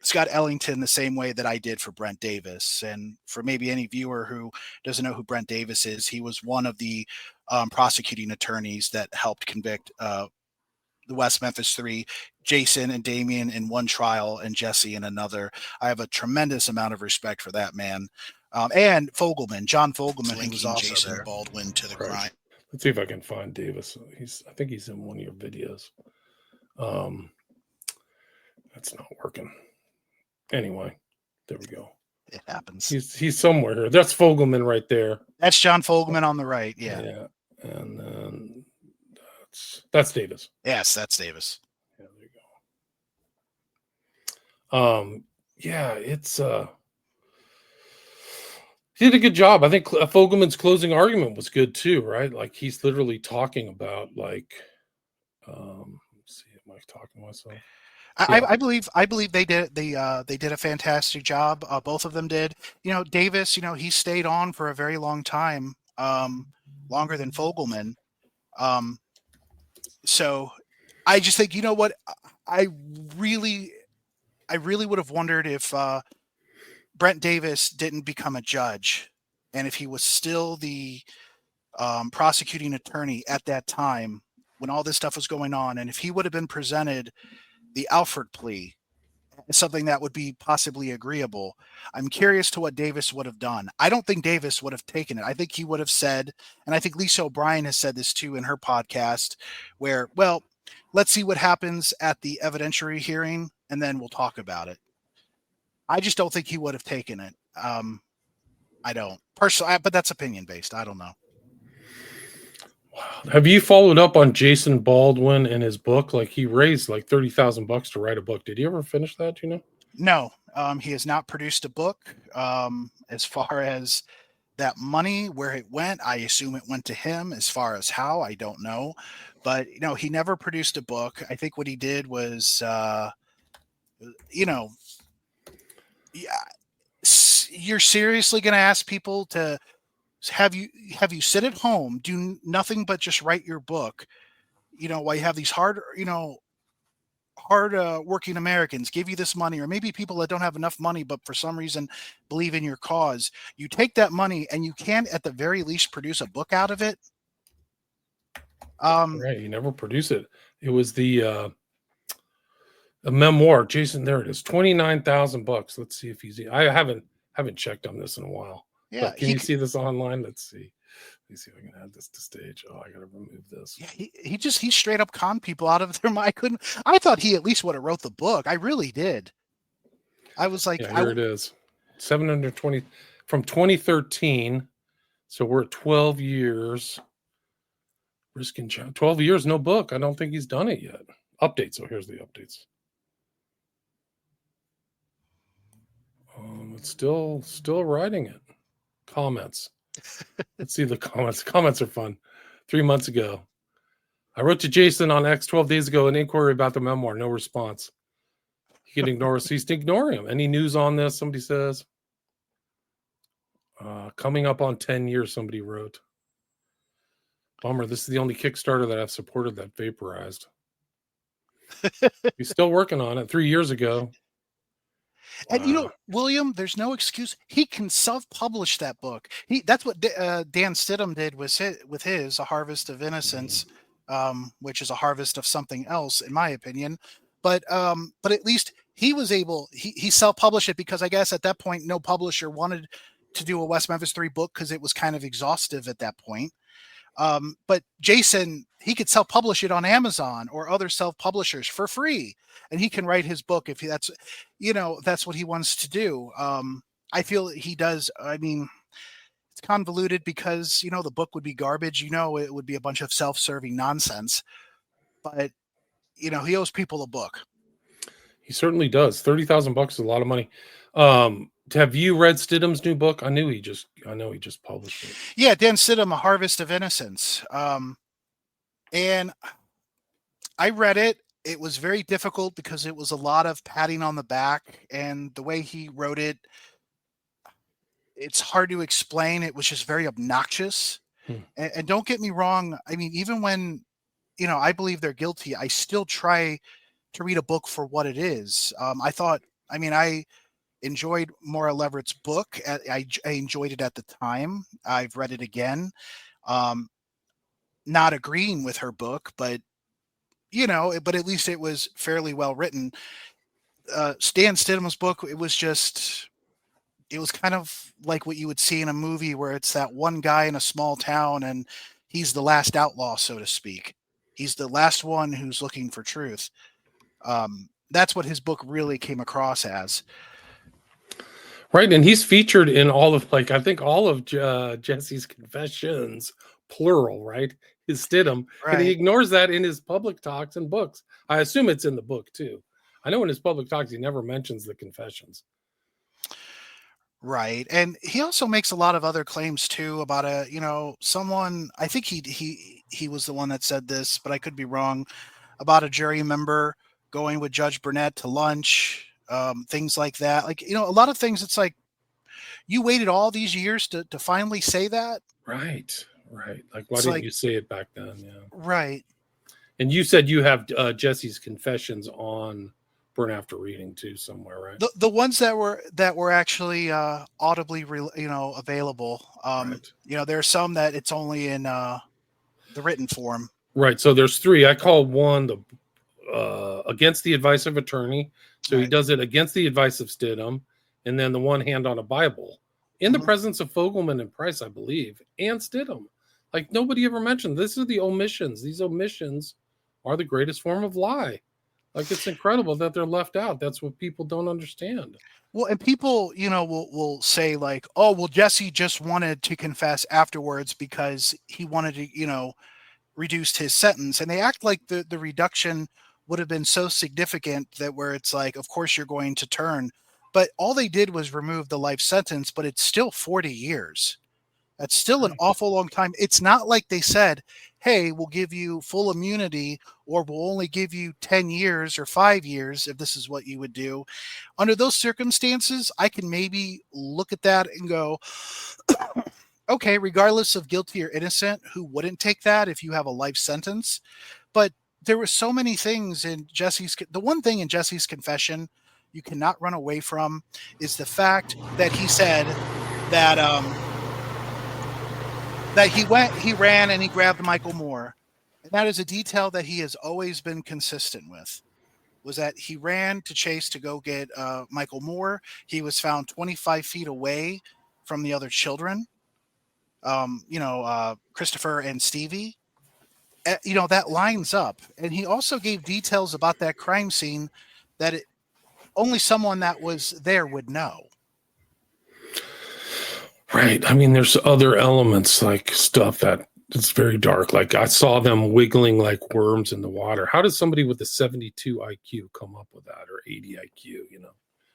Scott Ellington the same way that I did for Brent Davis. And for maybe any viewer who doesn't know who Brent Davis is, he was one of the prosecuting attorneys that helped convict the West Memphis Three, Jason and Damian in one trial and Jesse in another. I have a tremendous amount of respect for that man. And Fogelman, John Fogelman, who was also Jason there. Baldwin to the grind. Let's see if I can find Davis. I think he's in one of your videos. That's not working. Anyway, there we go. It happens. He's somewhere here. That's Fogelman right there. That's John Fogelman on the right. Yeah. Yeah. And then that's Davis. Yes, that's Davis. Yeah, there you go. Yeah, it's he did a good job. I think Fogelman's closing argument was good too, right? Like, he's literally talking about, like, let's see, am I talking to myself? I believe they did a fantastic job. Both of them did. Davis, he stayed on for a very long time, longer than Fogelman. So I just think, what, I really would have wondered if Brent Davis didn't become a judge, and if he was still the prosecuting attorney at that time when all this stuff was going on, and if he would have been presented the Alford plea as something that would be possibly agreeable. I'm curious to what Davis would have done. I don't think Davis would have taken it. I think he would have said, and I think Lisa O'Brien has said this too in her podcast, where, well, let's see what happens at the evidentiary hearing, and then we'll talk about it. I just don't think he would have taken it. I don't personally, but that's opinion based. I don't know. Have you followed up on Jason Baldwin and his book? Like, he raised like $30,000 to write a book. Did he ever finish that? Do you know? No, he has not produced a book. As far as that money, where it went, I assume it went to him. As far as how, I don't know. But he never produced a book. I think what he did was, you're seriously going to ask people to have you sit at home, do nothing but just write your book, while you have these hard working Americans give you this money, or maybe people that don't have enough money but for some reason believe in your cause. You take that money and you can at the very least produce a book out of it. Right, he never produced it. It was a memoir. Jason, there it is, $29,000. Let's see if he's. I haven't checked on this in a while. Yeah, can you see this online? Let's see. Let me see if I can add this to stage. Oh, I gotta remove this. Yeah, he straight up conned people out of their mind. I thought he at least would have wrote the book. I really did. I was like, here it is, 720 from 2013. So we're at 12 years. Risking 12 years, no book. I don't think he's done it yet. Updates. So here's the updates. It's still writing it. Comments. Let's see the comments. Comments are fun. 3 months ago, I wrote to Jason on X 12 days ago an inquiry about the memoir. No response. You can ignore us. Just ignore him. Any news on this? Somebody says. Coming up on 10 years, somebody wrote. Bummer. This is the only Kickstarter that I've supported that vaporized. He's still working on it 3 years ago. And William, there's no excuse. He can self-publish that book. That's what Dan Stidham did with his A Harvest of Innocence, which is a harvest of something else, in my opinion. But at least he was able. He self-published it because I guess at that point no publisher wanted to do a West Memphis 3 book because it was kind of exhaustive at that point. But Jason, he could self-publish it on Amazon or other self-publishers for free, and he can write his book if that's what he wants to do. I feel he does. I mean, it's convoluted because the book would be garbage. It would be a bunch of self-serving nonsense. But he owes people a book. He certainly does. $30,000 is a lot of money. Have you read Stidham's new book? I know he just published it. Yeah, Dan Stidham, A Harvest of Innocence. And I read it. It was very difficult because it was a lot of patting on the back, and the way he wrote it, it's hard to explain. It was just very obnoxious. And don't get me wrong. I mean, even when, I believe they're guilty, I still try to read a book for what it is. I enjoyed Maura Leverett's book. I enjoyed it at the time. I've read it again. Not agreeing with her book, but at least it was fairly well written. Dan Stidham's book, it was kind of like what you would see in a movie where it's that one guy in a small town and he's the last outlaw, so to speak. He's the last one who's looking for truth. That's what his book really came across as. Right, and he's featured in all of Jesse's confessions, plural, right? His Stidham, right. And he ignores that in his public talks and books. I assume it's in the book too. I know in his public talks he never mentions the confessions. Right, and he also makes a lot of other claims too about someone. I think he was the one that said this, but I could be wrong. About a jury member going with Judge Burnett to lunch. Things like that, a lot of things. It's like you waited all these years to finally say that. Right. Like, why didn't you say it back then? Yeah. Right. And you said you have Jesse's confessions on Burn After Reading too somewhere, right? The ones that were actually audibly available. Right. There are some that it's only in the written form. Right. So there's 3. I call one the Against the Advice of Attorney. So he does it against the advice of Stidham, and then the One Hand on a Bible in the presence of Fogelman and Price, I believe, and Stidham. Like, nobody ever mentioned. This is the omissions. These omissions are the greatest form of lie. Like, it's incredible that they're left out. That's what people don't understand. Well, and people, will say like, oh, well, Jesse just wanted to confess afterwards because he wanted to, reduce his sentence. And they act like the reduction would have been so significant that where it's like, of course you're going to turn. But all they did was remove the life sentence, but it's still 40 years. That's still an awful long time. It's not like they said, hey, we'll give you full immunity or we'll only give you 10 years or 5 years if this is what you would do. Under those circumstances, I can maybe look at that and go, okay, regardless of guilty or innocent, who wouldn't take that if you have a life sentence? But there were so many things in the one thing in Jesse's confession you cannot run away from is the fact that he said that he ran and he grabbed Michael Moore. And that is a detail that he has always been consistent with, was that he ran to chase to go get Michael Moore. He was found 25 feet away from the other children, Christopher and Stevie. That lines up. And he also gave details about that crime scene that only someone that was there would know. Right. I mean, there's other elements, like stuff that it's very dark. Like, I saw them wiggling like worms in the water. How does somebody with a 72 IQ come up with that, or 80 IQ,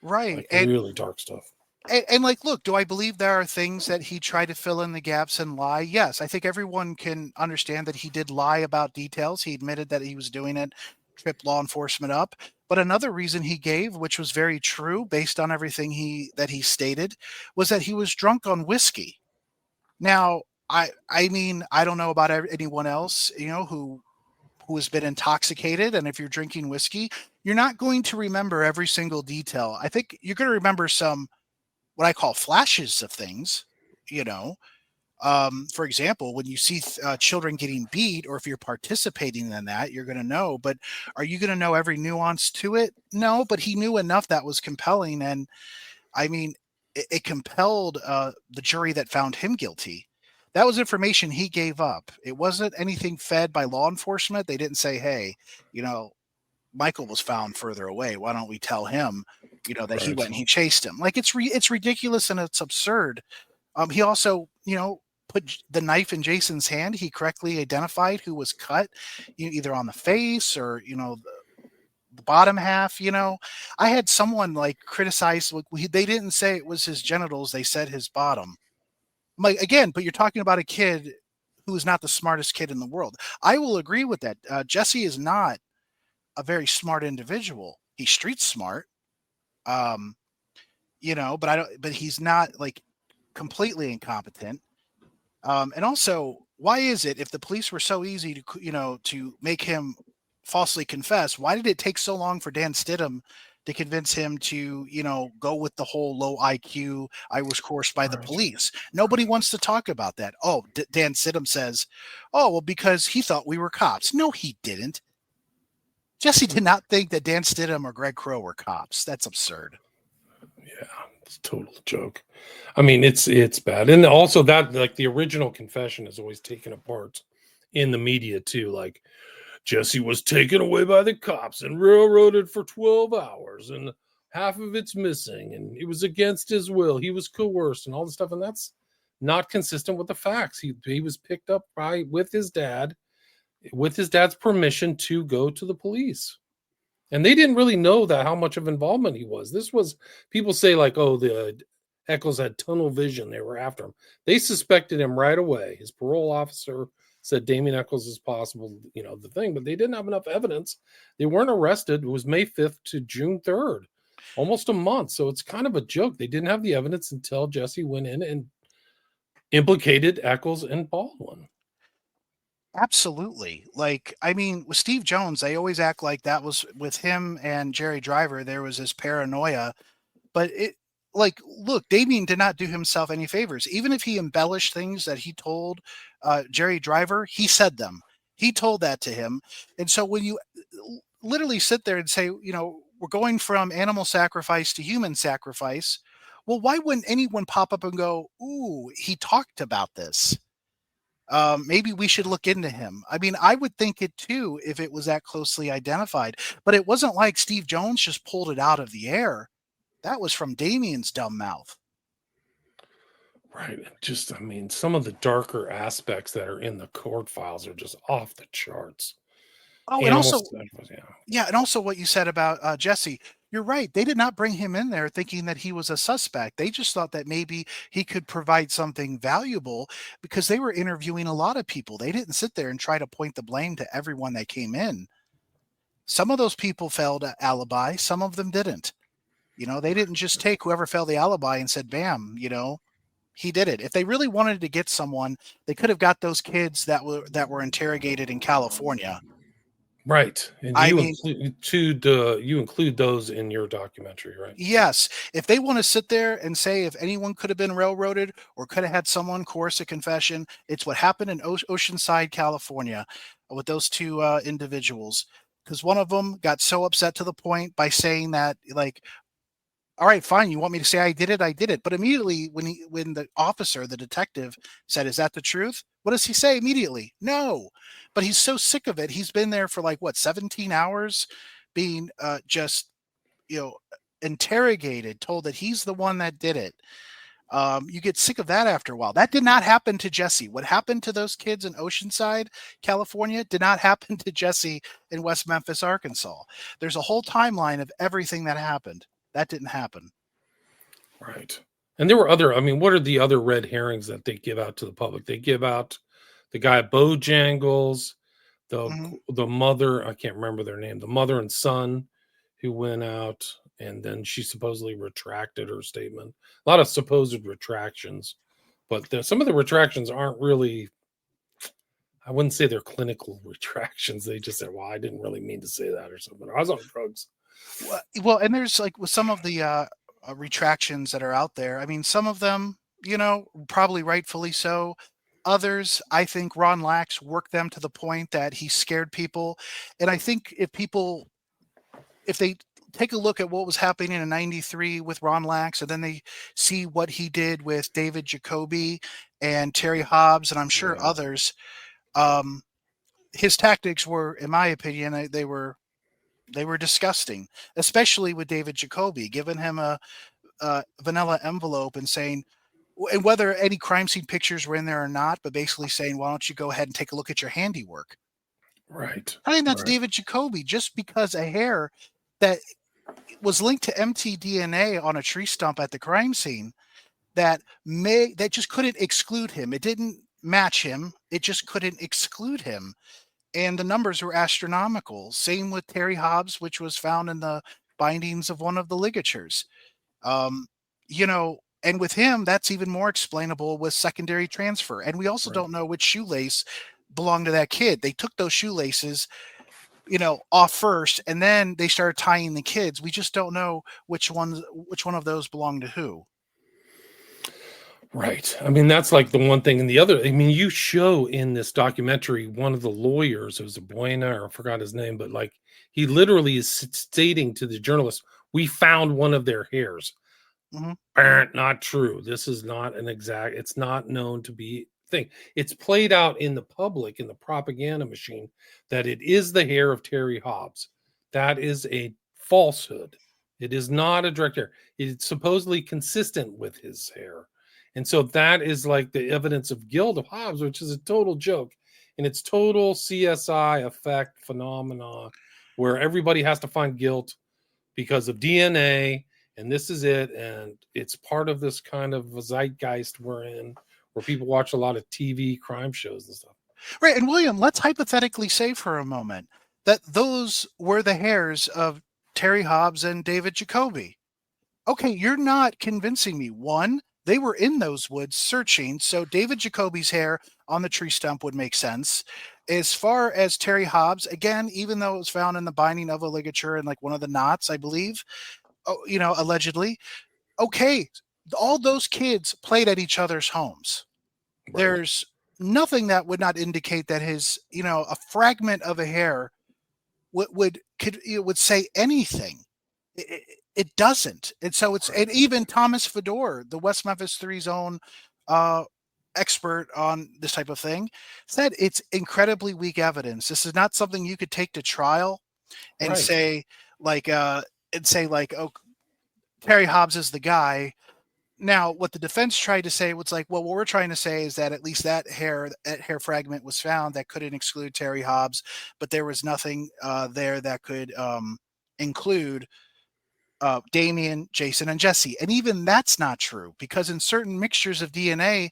Right. Like, and really dark stuff. And like, look, do I believe there are things that he tried to fill in the gaps and lie? Yes. I think everyone can understand that he did lie about details. He admitted that he was doing it trip law enforcement up. But another reason he gave, which was very true based on everything he stated, was that he was drunk on whiskey. Now, I mean, I don't know about anyone else, who has been intoxicated, and if you're drinking whiskey, you're not going to remember every single detail. I think you're going to remember some what I call flashes of things, you know. For example, when you see children getting beat, or if you're participating in that, you're going to know. But are you going to know every nuance to it? No, but he knew enough that was compelling. And I mean, it compelled the jury that found him guilty. That was information he gave up. It wasn't anything fed by law enforcement. They didn't say, hey, Michael was found further away. Why don't we tell him, that he went and he chased him? Like, it's ridiculous and it's absurd. He also, put the knife in Jason's hand. He correctly identified who was cut, either on the face or, the bottom half. I had someone like criticize, they didn't say it was his genitals. They said his bottom. I'm like, again, but you're talking about a kid who is not the smartest kid in the world. I will agree with that. Jesse is not a very smart individual. He's street smart. But but he's not like completely incompetent. And also, why is it, if the police were so easy to make him falsely confess, why did it take so long for Dan Stidham to convince him to, go with the whole low IQ, I was coerced by the police? Nobody wants to talk about that. Oh, Dan Stidham says, oh, well, because he thought we were cops. No, he didn't. Jesse did not think that Dan Stidham or Greg Crow were cops. That's absurd. Yeah, it's a total joke. I mean, it's bad. And also that, like, the original confession is always taken apart in the media too. Like, Jesse was taken away by the cops and railroaded for 12 hours and half of it's missing and it was against his will. He was coerced and all this stuff. And that's not consistent with the facts. He was picked up with his dad's permission to go to the police. And they didn't really know that how much of involvement he was. This was, people say like, oh, the Eccles had tunnel vision. They were after him. They suspected him right away. His parole officer said Damien Eccles is possible, the thing, but they didn't have enough evidence. They weren't arrested. It was May 5th to June 3rd, almost a month. So it's kind of a joke. They didn't have the evidence until Jesse went in and implicated Eccles and Baldwin. Absolutely. Like, I mean, with Steve Jones, they always act like that was with him and Jerry Driver. There was this paranoia, but look, Damien did not do himself any favors. Even if he embellished things that he told Jerry Driver, he said them. He told that to him. And so when you literally sit there and say, we're going from animal sacrifice to human sacrifice, well, why wouldn't anyone pop up and go, ooh, he talked about this? Maybe we should look into him. I mean, I would think it too if it was that closely identified. But it wasn't like Steve Jones just pulled it out of the air. That was from Damien's dumb mouth. Right. Just, I mean, some of the darker aspects that are in the court files are just off the charts. Oh, and also, and also what you said about Jesse. You're right. They did not bring him in there thinking that he was a suspect. They just thought that maybe he could provide something valuable because they were interviewing a lot of people. They didn't sit there and try to point the blame to everyone that came in. Some of those people failed at alibi. Some of them didn't. They didn't just take whoever failed the alibi and said, bam, he did it. If they really wanted to get someone, they could have got those kids that were interrogated in California. Right. And you include those in your documentary, right? Yes. If they want to sit there and say if anyone could have been railroaded or could have had someone coerce a confession, it's what happened in Oceanside, California with those two individuals. Because one of them got so upset to the point by saying that, like, all right, fine, you want me to say I did it? I did it. But immediately when the officer, the detective said, is that the truth? What does he say immediately? No. But he's so sick of it. He's been there for 17 hours being just, interrogated, told that he's the one that did it. You get sick of that after a while. That did not happen to Jesse. What happened to those kids in Oceanside, California, did not happen to Jesse in West Memphis, Arkansas. There's a whole timeline of everything that happened. That didn't happen. Right. And there were what are the other red herrings that they give out to the public? They give out the guy at Bojangles, the mother, I can't remember their name, the mother and son who went out, and then she supposedly retracted her statement. A lot of supposed retractions, but some of the retractions aren't really, I wouldn't say they're clinical retractions. They just said, well, I didn't really mean to say that or something. I was on drugs. Well, and there's like with some of the retractions that are out there. I mean, some of them, probably rightfully so. Others, I think Ron Lax worked them to the point that he scared people. And I think if they take a look at what was happening in '93 with Ron Lax, and then they see what he did with David Jacoby and Terry Hobbs, and I'm sure others, his tactics were, in my opinion, they were disgusting, especially with David Jacoby, giving him a vanilla envelope and saying, and whether any crime scene pictures were in there or not, but basically saying, why don't you go ahead and take a look at your handiwork? Right. I think that's David Jacoby, just because a hair that was linked to mtDNA on a tree stump at the crime scene that just couldn't exclude him. It didn't match him. It just couldn't exclude him. And the numbers were astronomical. Same with Terry Hobbs, which was found in the bindings of one of the ligatures. And with him, that's even more explainable with secondary transfer. And we also don't know which shoelace belonged to that kid. They took those shoelaces, off first, and then they started tying the kids. We just don't know which one of those belonged to who. Right. I mean, that's like the one thing. And the other, I mean, you show in this documentary, one of the lawyers, it was a Buena, or I forgot his name, but like he literally is stating to the journalist, we found one of their hairs. Not true. This is not it's not known to be thing. It's played out in the public, in the propaganda machine, that it is the hair of Terry Hobbs. That is a falsehood. It is not a direct hair. It's supposedly consistent with his hair. And so that is like the evidence of guilt of Hobbs, which is a total joke. And it's total CSI effect phenomena where everybody has to find guilt because of DNA, and this is it. And it's part of this kind of zeitgeist we're in, where people watch a lot of TV crime shows and stuff. Right. And William, let's hypothetically say for a moment that those were the hairs of Terry Hobbs and David Jacoby. Okay, you're not convincing me. One, they were in those woods searching, so David Jacoby's hair on the tree stump would make sense. As far as Terry Hobbs, again, even though it was found in the binding of a ligature and like one of the knots, I believe, allegedly, okay, all those kids played at each other's homes. Right. There's nothing that would not indicate that his, a fragment of a hair would say anything. It doesn't. And so and even Thomas Fedor, the West Memphis Three's own expert on this type of thing, said it's incredibly weak evidence. This is not something you could take to trial and say oh, Terry Hobbs is the guy. Now, what the defense tried to say was like, well, what we're trying to say is that at least that hair fragment was found that couldn't exclude Terry Hobbs, but there was nothing there that could include Damien, Jason, and Jesse. And even that's not true, because in certain mixtures of DNA,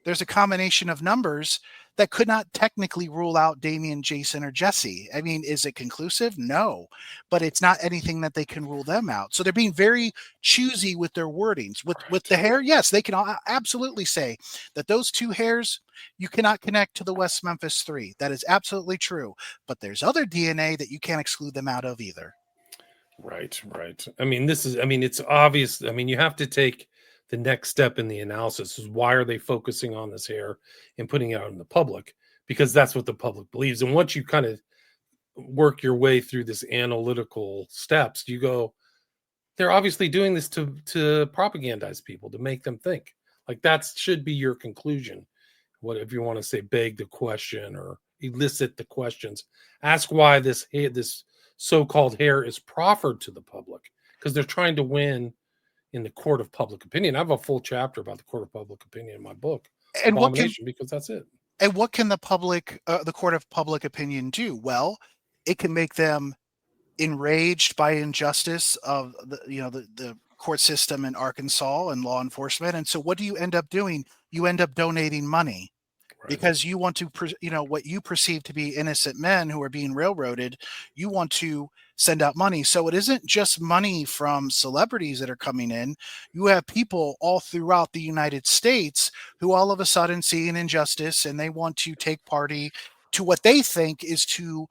there's a combination of numbers that could not technically rule out Damien, Jason, or Jesse. I mean, is it conclusive? No, but it's not anything that they can rule them out. So they're being very choosy with their wordings. With the hair, yes, they can absolutely say that those two hairs you cannot connect to the West Memphis Three. That is absolutely true. But there's other DNA that you can't exclude them out of either. Right. I mean, it's obvious. I mean, you have to take the next step in the analysis is why are they focusing on this hair and putting it out in the public? Because that's what the public believes. And once you kind of work your way through this analytical steps, you go, they're obviously doing this to propagandize people, to make them think. Like that should be your conclusion. What if you want to say beg the question or elicit the questions? Ask why this so-called hair is proffered to the public, because they're trying to win in the court of public opinion. I have a full chapter about the court of public opinion in my book, and because that's it. And what can the court of public opinion do? Well, it can make them enraged by injustice of the court system in Arkansas and law enforcement. And so what do you end up doing? You end up donating money. because you want to, what you perceive to be innocent men who are being railroaded, you want to send out money. So it isn't just money from celebrities that are coming in. You have people all throughout the United States who all of a sudden see an injustice and they want to take party to what they think is to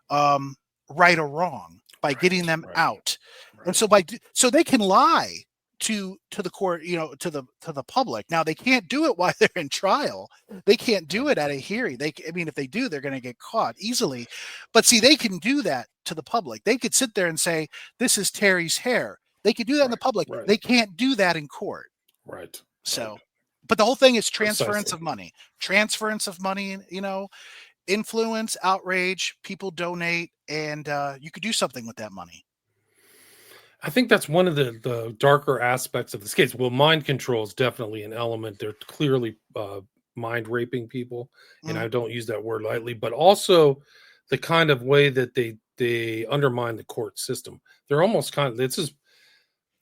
right or wrong by getting them out. And so they can lie to the court, to the public. Now they can't do it while they're in trial. They can't do it at a hearing. If they do, they're going to get caught easily. But see, they can do that to the public. They could sit there and say, "This is Terry's hair." They could do that in the public. They can't do that in court. Right. So, but the whole thing is transference of money. Transference of money. Influence, outrage. People donate, and you could do something with that money. I think that's one of the darker aspects of this case. Well, mind control is definitely an element. They're clearly mind raping people, and I don't use that word lightly, but also the kind of way that they undermine the court system. They're almost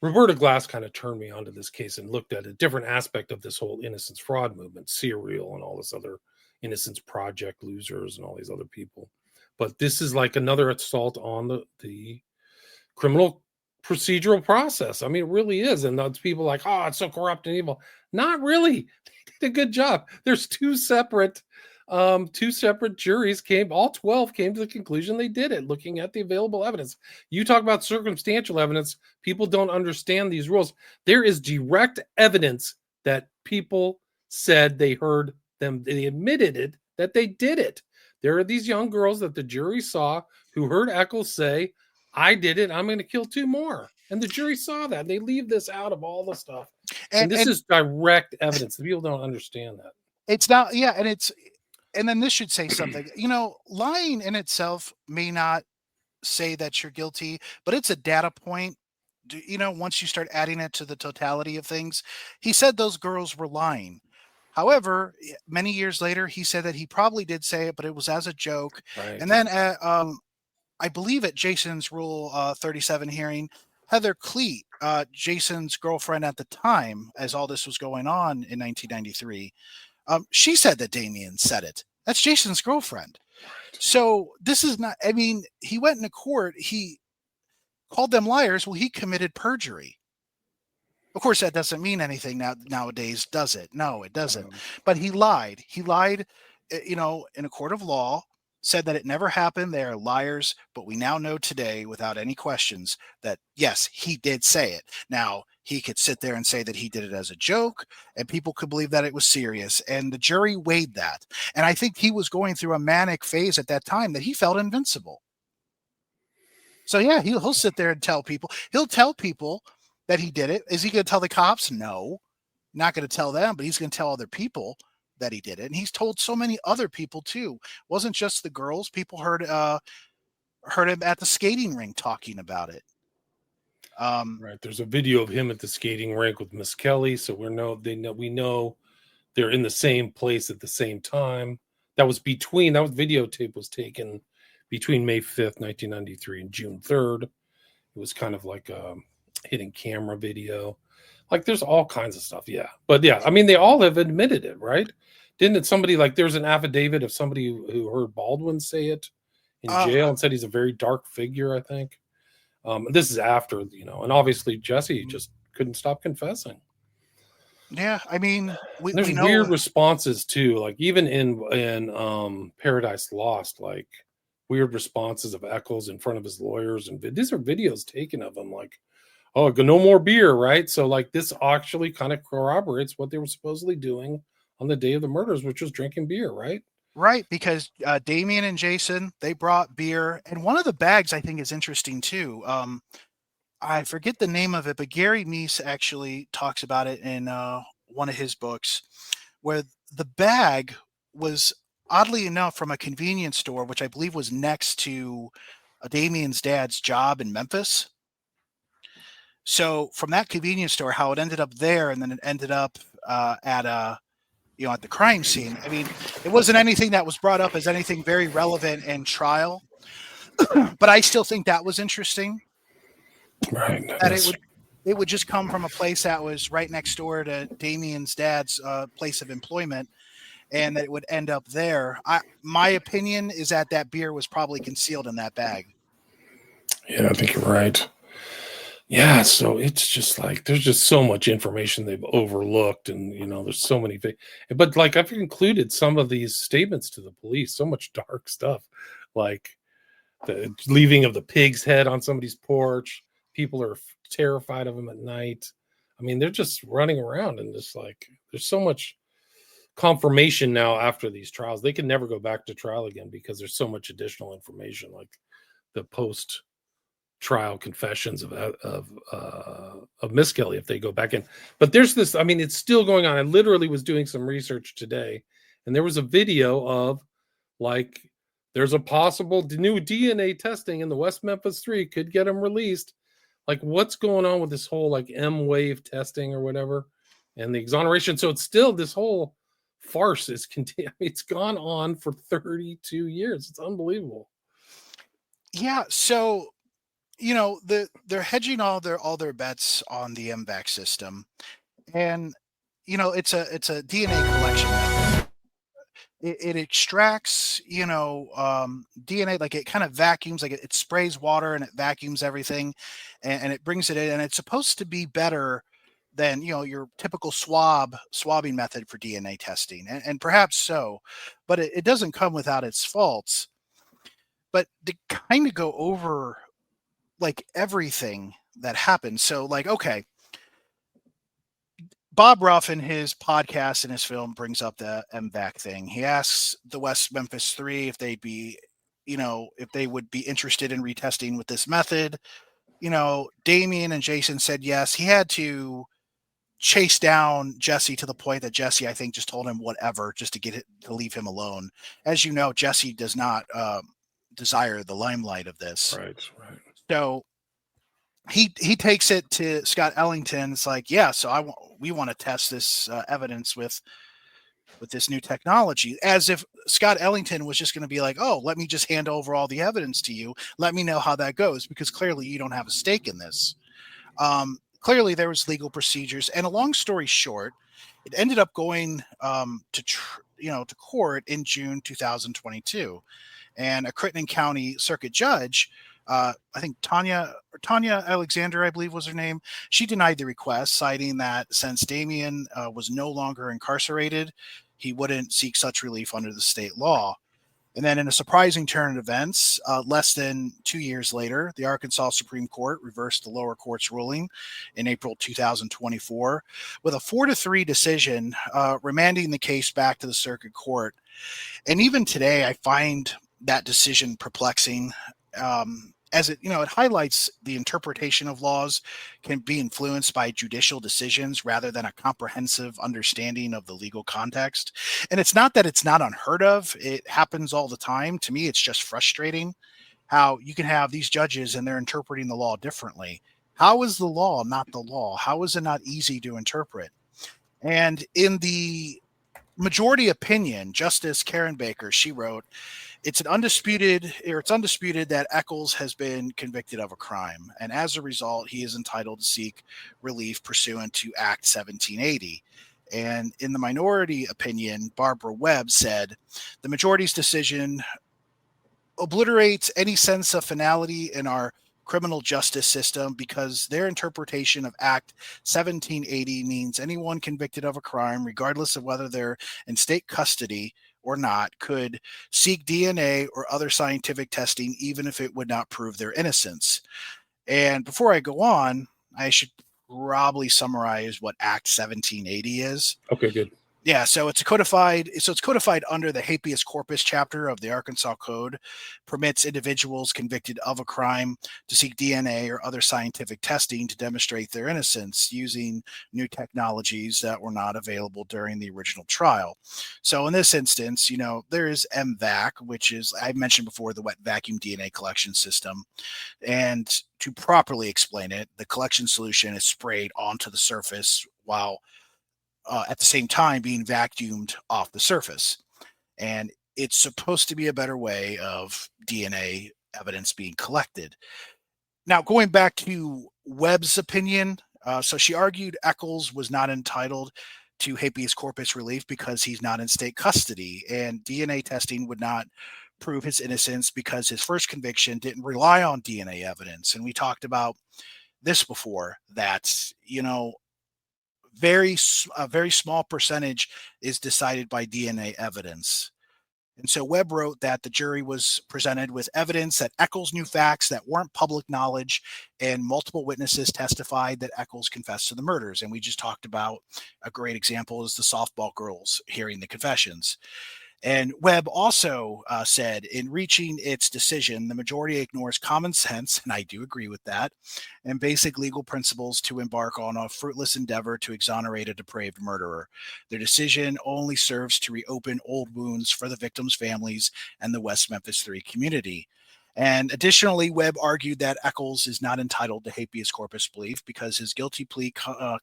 Roberta Glass kind of turned me onto this case and looked at a different aspect of this whole innocence fraud movement, Serial and all this other Innocence Project losers and all these other people. But this is like another assault on the criminal procedural process. I mean, it really is. And those people like, oh, it's so corrupt and evil. Not really. They did a good job. There's two separate juries all 12 came to the conclusion they did it, looking at the available evidence. You talk about circumstantial evidence. People don't understand these rules. There is direct evidence that people said they heard them. They admitted it, that they did it. There are these young girls that the jury saw who heard Eccles say, I did it. I'm going to kill two more. And the jury saw that. They leave this out of all the stuff. And this is direct evidence. The people don't understand that. It's not, yeah. And then this should say something. Lying in itself may not say that you're guilty, but it's a data point. Once you start adding it to the totality of things, he said those girls were lying. However, many years later, he said that he probably did say it, but it was as a joke. Right. And then I believe at Jason's Rule 37 hearing, Heather Cleet, Jason's girlfriend at the time, as all this was going on in 1993, she said that Damien said it. That's Jason's girlfriend. So this is not, he went into court, he called them liars. Well, he committed perjury. Of course, that doesn't mean anything nowadays, does it? No, it doesn't. But he lied. He lied, in a court of law, said that it never happened. They are liars. But we now know today, without any questions, that yes, he did say it. Now, he could sit there and say that he did it as a joke, and people could believe that it was serious. And the jury weighed that. And I think he was going through a manic phase at that time that he felt invincible. So yeah, he'll sit there and tell people. He'll tell people that he did it. Is he going to tell the cops? No, not going to tell them, but he's going to tell other people that he did it. And he's told so many other people too. It wasn't just the girls. People heard him at the skating rink talking about it. Right. There's a video of him at the skating rink with Miss Kelly. So we know they're in the same place at the same time. That videotape was taken between May 5th, 1993 and June 3rd. It was kind of like a hidden camera video. Like there's all kinds of stuff. Yeah. But yeah, they all have admitted it, right? Didn't it somebody there's an affidavit of somebody who heard Baldwin say it in jail and said he's a very dark figure, I think. This is after, and obviously Jesse just couldn't stop confessing. Yeah. There's weird responses too. Like even in Paradise Lost, like weird responses of Eccles in front of his lawyers. And these are videos taken of him like, oh, no more beer, right? So like this actually kind of corroborates what they were supposedly doing on the day of the murders, which was drinking beer, right? Right, because Damien and Jason, they brought beer. And one of the bags I think is interesting too. I forget the name of it, but Gary Meese actually talks about it in one of his books, where the bag was oddly enough from a convenience store, which I believe was next to Damien's dad's job in Memphis. So from that convenience store, how it ended up there, and then it ended up at the crime scene. It wasn't anything that was brought up as anything very relevant in trial, but I still think that was interesting. Right. That it would just come from a place that was right next door to Damien's dad's place of employment. and that it would end up there. My opinion is that beer was probably concealed in that bag. Yeah, I think you're right. Yeah, so it's just like there's just so much information they've overlooked, and there's so many things. But like I've included some of these statements to the police, so much dark stuff, like the leaving of the pig's head on somebody's porch. People are terrified of them at night. I mean, they're just running around, and just like there's so much confirmation now after these trials. They can never go back to trial again because there's so much additional information, like the post trial confessions of Miss Kelly if they go back in. But there's this, I mean, it's still going on. I literally was doing some research today, and there was a video of like there's a possible new DNA testing in the West Memphis 3 could get them released. Like what's going on with this whole like M wave testing or whatever and the exoneration. So it's still this whole farce is it's gone on for 32 years. It's unbelievable. Yeah, so they're hedging all their bets on the MVAC system, and it's a DNA collection method. It extracts DNA, like it kind of vacuums, like it sprays water and it vacuums everything, and it brings it in, and it's supposed to be better than your typical swabbing method for DNA testing, and perhaps so, but it doesn't come without its faults. But to kind of go over like everything that happened. So like, okay, Bob Ruff in his podcast and his film brings up the MVAC thing. He asks the West Memphis 3 if they'd be, if they would be interested in retesting with this method. Damien and Jason said yes. He had to chase down Jesse to the point that Jesse, I think, just told him whatever just to get it to leave him alone. As you know, Jesse does not desire the limelight of this. Right. So he takes it to Scott Ellington. It's like, yeah, so we want to test this evidence with this new technology, as if Scott Ellington was just going to be like, oh, let me just hand over all the evidence to you. Let me know how that goes, because clearly you don't have a stake in this. Clearly there was legal procedures, and a long story short, it ended up going to court in June 2022, and a Crittenden County Circuit Judge, I think Tanya Alexander, I believe was her name, she denied the request, citing that since Damien was no longer incarcerated, he wouldn't seek such relief under the state law. And then in a surprising turn of events, less than 2 years later, the Arkansas Supreme Court reversed the lower court's ruling in April 2024 with a 4-3 decision, remanding the case back to the circuit court. And even today, I find that decision perplexing, as it highlights the interpretation of laws can be influenced by judicial decisions rather than a comprehensive understanding of the legal context. And it's not that it's not unheard of. It happens all the time. To me, it's just frustrating how you can have these judges and they're interpreting the law differently. How is the law not the law? How is it not easy to interpret? And in the majority opinion, Justice Karen Baker, she wrote, it's undisputed that Eccles has been convicted of a crime, and as a result, he is entitled to seek relief pursuant to Act 1780. And in the minority opinion, Barbara Webb said, the majority's decision obliterates any sense of finality in our criminal justice system because their interpretation of Act 1780 means anyone convicted of a crime, regardless of whether they're in state custody or not, could seek DNA or other scientific testing, even if it would not prove their innocence. And before I go on, I should probably summarize what Act 1780 is. Okay, good. Yeah, so it's codified under the habeas corpus chapter of the Arkansas Code, permits individuals convicted of a crime to seek DNA or other scientific testing to demonstrate their innocence using new technologies that were not available during the original trial. So in this instance, there is MVAC, which is, I mentioned before, the wet vacuum DNA collection system. And to properly explain it, the collection solution is sprayed onto the surface while at the same time being vacuumed off the surface. And it's supposed to be a better way of DNA evidence being collected. Now, going back to Webb's opinion, so she argued Eccles was not entitled to habeas corpus relief because he's not in state custody, and DNA testing would not prove his innocence because his first conviction didn't rely on DNA evidence. And we talked about this before, that, you know, a very small percentage is decided by DNA evidence. And so Webb wrote that the jury was presented with evidence that Eccles knew facts that weren't public knowledge, and multiple witnesses testified that Eccles confessed to the murders. And we just talked about a great example is the softball girls hearing the confessions. And Webb also said, in reaching its decision, the majority ignores common sense, and I do agree with that, and basic legal principles to embark on a fruitless endeavor to exonerate a depraved murderer. Their decision only serves to reopen old wounds for the victims' families and the West Memphis 3 community. And additionally, Webb argued that Eccles is not entitled to habeas corpus relief because his guilty plea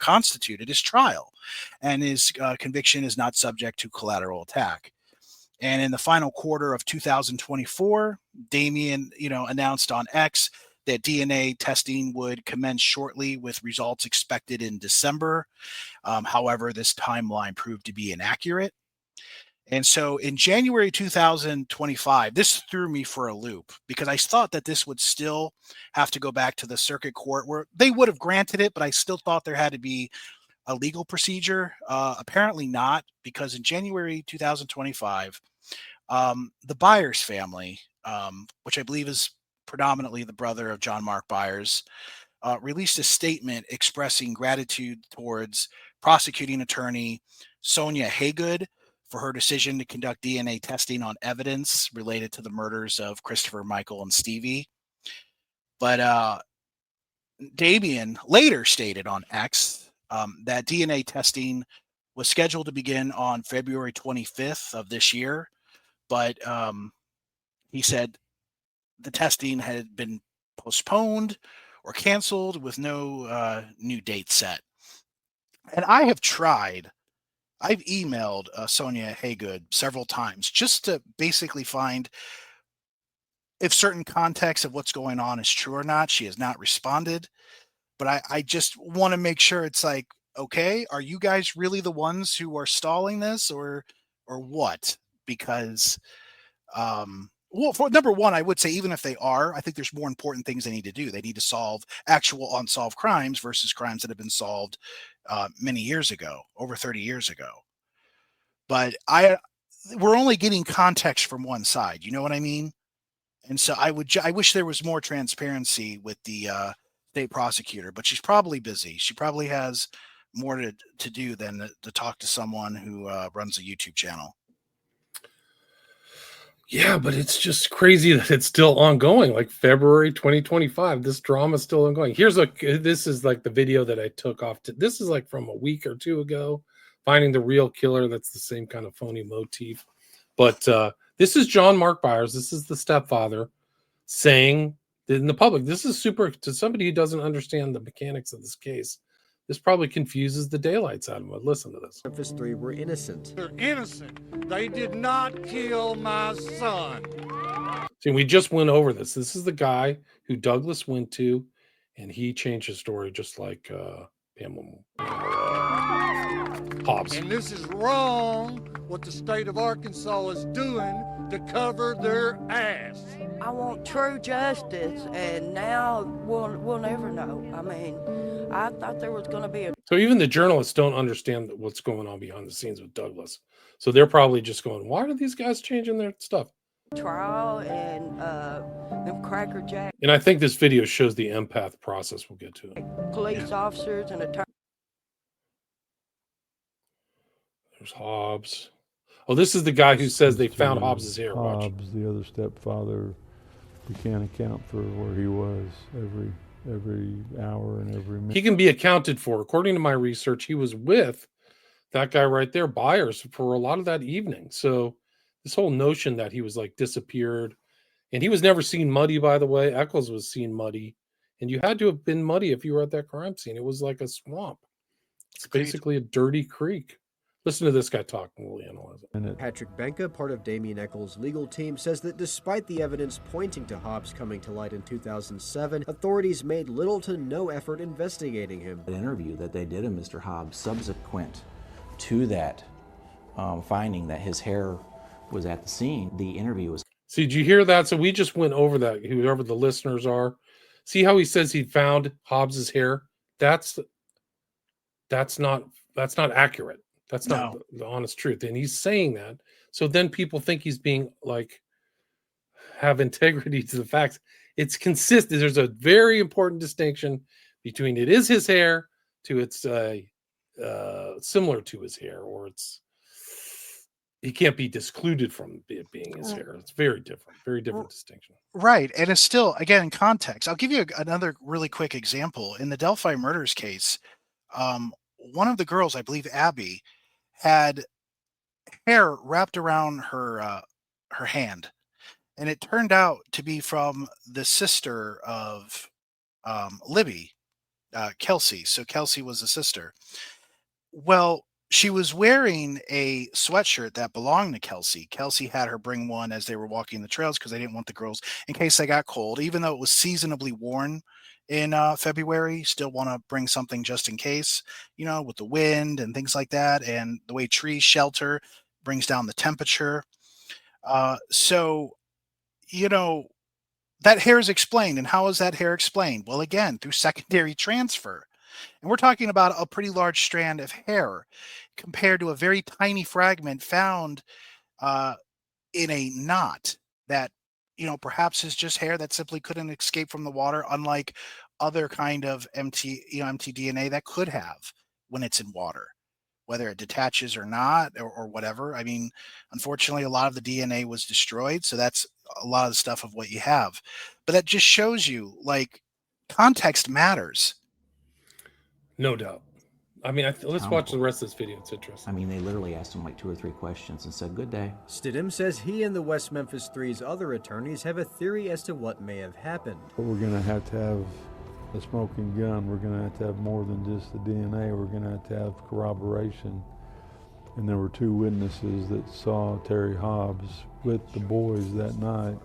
constituted his trial, and his conviction is not subject to collateral attack. And in the final quarter of 2024, Damien, announced on X that DNA testing would commence shortly with results expected in December. However, this timeline proved to be inaccurate. And so in January 2025, this threw me for a loop because I thought that this would still have to go back to the circuit court where they would have granted it, but I still thought there had to be a legal procedure. Apparently not, because in January 2025, the Byers family, which I believe is predominantly the brother of John Mark Byers, released a statement expressing gratitude towards prosecuting attorney Sonia Haygood for her decision to conduct DNA testing on evidence related to the murders of Christopher, Michael, and Stevie. But Damien later stated on X that DNA testing was scheduled to begin on February 25th of this year, but he said the testing had been postponed or canceled with no new date set. And I've emailed Sonia Haygood several times just to basically find if certain context of what's going on is true or not. She has not responded, but I just want to make sure it's like, okay, are you guys really the ones who are stalling this or what? Because, well, for number one, I would say even if they are, I think there's more important things they need to do. They need to solve actual unsolved crimes versus crimes that have been solved many years ago, over 30 years ago. But we're only getting context from one side. You know what I mean? And so I wish there was more transparency with the state prosecutor, but she's probably busy. She probably has more to do than to talk to someone who runs a YouTube channel. Yeah, but it's just crazy that it's still ongoing. Like February 2025, this drama is still ongoing. This is like the video that I took off. This is like from a week or two ago, finding the real killer. That's the same kind of phony motif. But this is John Mark Byers. This is the stepfather saying in the public, this is super, to somebody who doesn't understand the mechanics of this case, this probably confuses the daylights out of them. Listen to this. Memphis 3 were innocent. They're innocent. They did not kill my son. See, we just went over this. This is the guy who Douglas went to, and he changed his story just like Hobbs. And this is wrong, what the state of Arkansas is doing to cover their ass. I want true justice, and now we'll never know. I mean, I thought there was going to be a... So even the journalists don't understand what's going on behind the scenes with Douglas. So they're probably just going, why are these guys changing their stuff? Trial and them Cracker Jack. And I think this video shows the empath process. We'll get to it. Police officers and attorneys. There's Hobbs. Oh, this is the guy who says they found Hobbs's hair. Watch. Hobbs, the other stepfather, we can't account for where he was every hour and every minute. He can be accounted for. According to my research, he was with that guy right there, Byers, for a lot of that evening. So this whole notion that he was like disappeared, and he was never seen muddy, by the way. Eccles was seen muddy, and you had to have been muddy if you were at that crime scene. It was like a swamp. It's basically a dirty creek. Listen to this guy talk and we'll analyze it. Patrick Benka, part of Damien Eccles' legal team, says that despite the evidence pointing to Hobbs coming to light in 2007, authorities made little to no effort investigating him. An interview that they did of Mr. Hobbs subsequent to that finding that his hair was at the scene. The interview was... See, did you hear that? So we just went over that, whoever the listeners are. See how he says he found Hobbs's hair? That's not accurate. That's not the honest truth. And he's saying that. So then people think he's being like, have integrity to the facts. It's consistent. There's a very important distinction between it is his hair to it's similar to his hair, or he can't be discluded from it being his hair. It's very different distinction. Right. And it's still, again, in context. I'll give you another really quick example. In the Delphi murders case, one of the girls, I believe Abby, had hair wrapped around her hand. And it turned out to be from the sister of Libby, Kelsey. So Kelsey was a sister. Well, she was wearing a sweatshirt that belonged to Kelsey. Kelsey had her bring one as they were walking the trails because they didn't want the girls, in case they got cold, even though it was seasonably worn in February, still want to bring something just in case, with the wind and things like that. And the way trees shelter brings down the temperature. So, that hair is explained. And how is that hair explained? Well, again, through secondary transfer. And we're talking about a pretty large strand of hair compared to a very tiny fragment found in a knot that, perhaps is just hair that simply couldn't escape from the water, unlike other kind of empty DNA that could have when it's in water, whether it detaches or not, or whatever. I mean, unfortunately, a lot of the DNA was destroyed. So that's a lot of the stuff of what you have. But that just shows you, like, context matters. No doubt. I mean, let's watch the rest of this video. It's interesting. I mean, they literally asked him like 2 or 3 questions and said, "Good day." Stidham says he and the West Memphis Three's other attorneys have a theory as to what may have happened. But we're going to have a smoking gun. We're going to have more than just the DNA. We're going to have corroboration. And there were 2 witnesses that saw Terry Hobbs with the boys that night,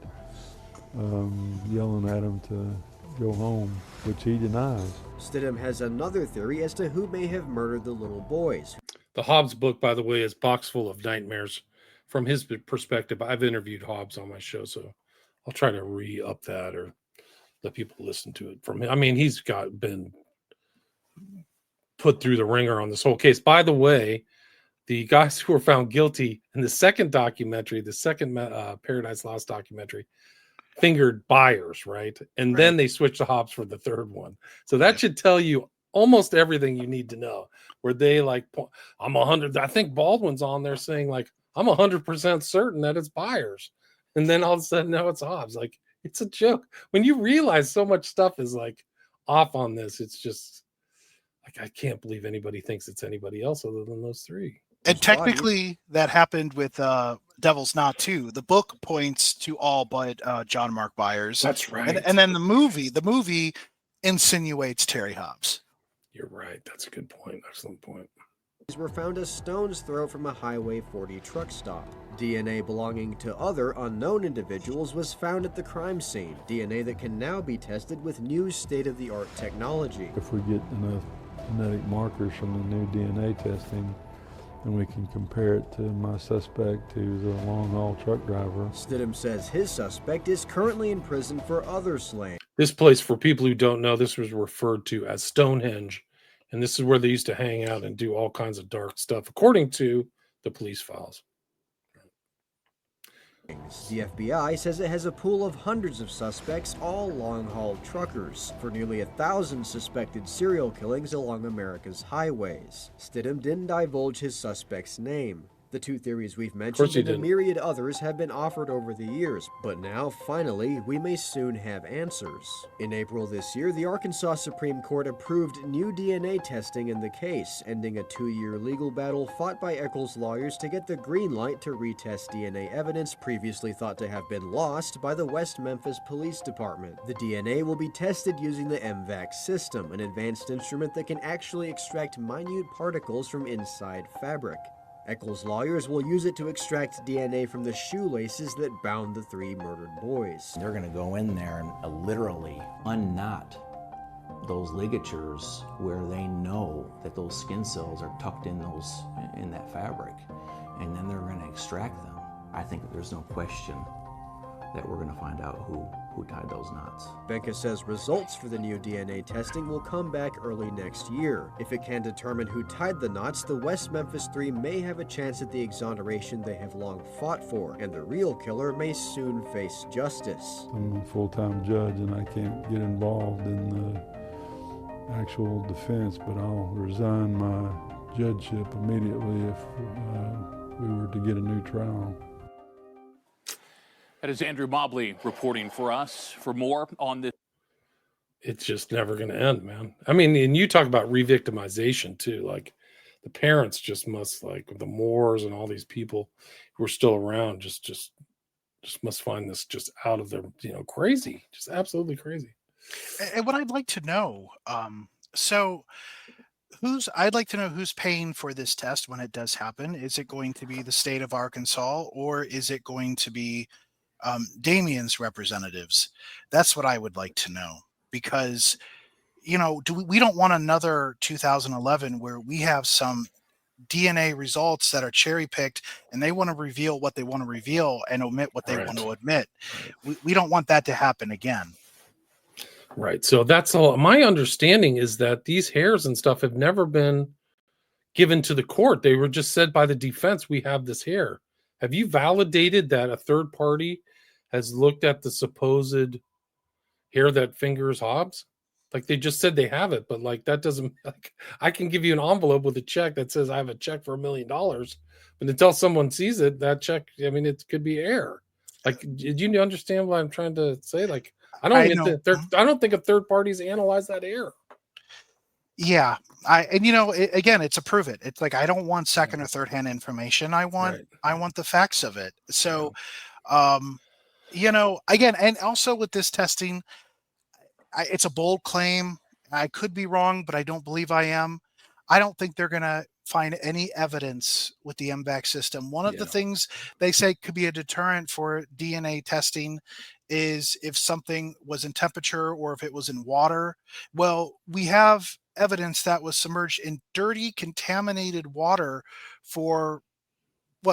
yelling at him to go home, which he denies. Stidham has another theory as to who may have murdered the little boys. The Hobbs book, by the way, is box full of nightmares from his perspective. I've interviewed Hobbs on my show, so I'll try to re-up that or let people listen to it from him. I mean, he's been put through the ringer on this whole case. By the way, the guys who were found guilty in the second documentary, the second Paradise Lost documentary, fingered Byers, right? And then they switched to Hobbs for the third one. So that should tell you almost everything you need to know. Where they like, I'm 100. I think Baldwin's on there saying like, I'm 100% certain that it's Byers, and then all of a sudden, no, it's Hobbs. Like, it's a joke when you realize so much stuff is like off on this. It's just like, I can't believe anybody thinks it's anybody else other than those 3. And technically, that happened with Devil's Knot too. The book points to all but John Mark Byers. That's right. And then the movie insinuates Terry Hobbs. You're right. That's a good point. Excellent point. These were found a stone's throw from a Highway 40 truck stop. DNA belonging to other unknown individuals was found at the crime scene. DNA that can now be tested with new state-of-the-art technology. If we get enough genetic markers from the new DNA testing, and we can compare it to my suspect, who's a long-haul truck driver. Stidham says his suspect is currently in prison for other slaying. This place, for people who don't know, this was referred to as Stonehenge, and this is where they used to hang out and do all kinds of dark stuff, according to the police files. The FBI says it has a pool of hundreds of suspects, all long-haul truckers, for nearly 1,000 suspected serial killings along America's highways. Stidham didn't divulge his suspect's name. The 2 theories we've mentioned and a myriad others have been offered over the years, but now, finally, we may soon have answers. In April this year, the Arkansas Supreme Court approved new DNA testing in the case, ending a 2-year legal battle fought by Eccles' lawyers to get the green light to retest DNA evidence previously thought to have been lost by the West Memphis Police Department. The DNA will be tested using the MVAC system, an advanced instrument that can actually extract minute particles from inside fabric. Eccles' lawyers will use it to extract DNA from the shoelaces that bound the 3 murdered boys. They're going to go in there and literally unknot those ligatures where they know that those skin cells are tucked in that fabric, and then they're going to extract them. I think there's no question that we're going to find out who tied those knots. Benka says results for the new DNA testing will come back early next year. If it can determine who tied the knots, the West Memphis Three may have a chance at the exoneration they have long fought for, and the real killer may soon face justice. I'm a full-time judge and I can't get involved in the actual defense, but I'll resign my judgeship immediately if we were to get a new trial. That is Andrew Mobley reporting for us. For more on this, It's just never going to end, man. I mean, and you talk about re-victimization too. Like the parents just must, like the Moors and all these people who are still around, just must find this just out of their, crazy, just absolutely crazy. And what I'd like to know, I'd like to know who's paying for this test when it does happen. Is it going to be the state of Arkansas, or is it going to be Damien's representatives? That's what I would like to know, because we don't want another 2011 where we have some DNA results that are cherry picked and they want to reveal what they want to reveal and omit what they want to admit. We don't want that to happen again. Right. So that's all. My understanding is that these hairs and stuff have never been given to the court. They were just said by the defense, we have this hair. Have you validated that a third party has looked at the supposed hair that fingers Hobbs? Like they just said they have it, but like that doesn't, like I can give you an envelope with a check that says I have a check for $1 million, but until someone sees it, that check, I mean, it could be error. Like, did you understand what I'm trying to say? Like, I don't think a third party's analyzed that error. Yeah. Again, it's a prove it. It's like, I don't want second or third hand information. I want the facts of it. So, again, and also with this testing, it's a bold claim. I could be wrong, but I don't believe I am. I don't think they're going to find any evidence with the MVAC system. One of the things they say could be a deterrent for DNA testing is if something was in temperature or if it was in water. Well, we have evidence that was submerged in dirty, contaminated water for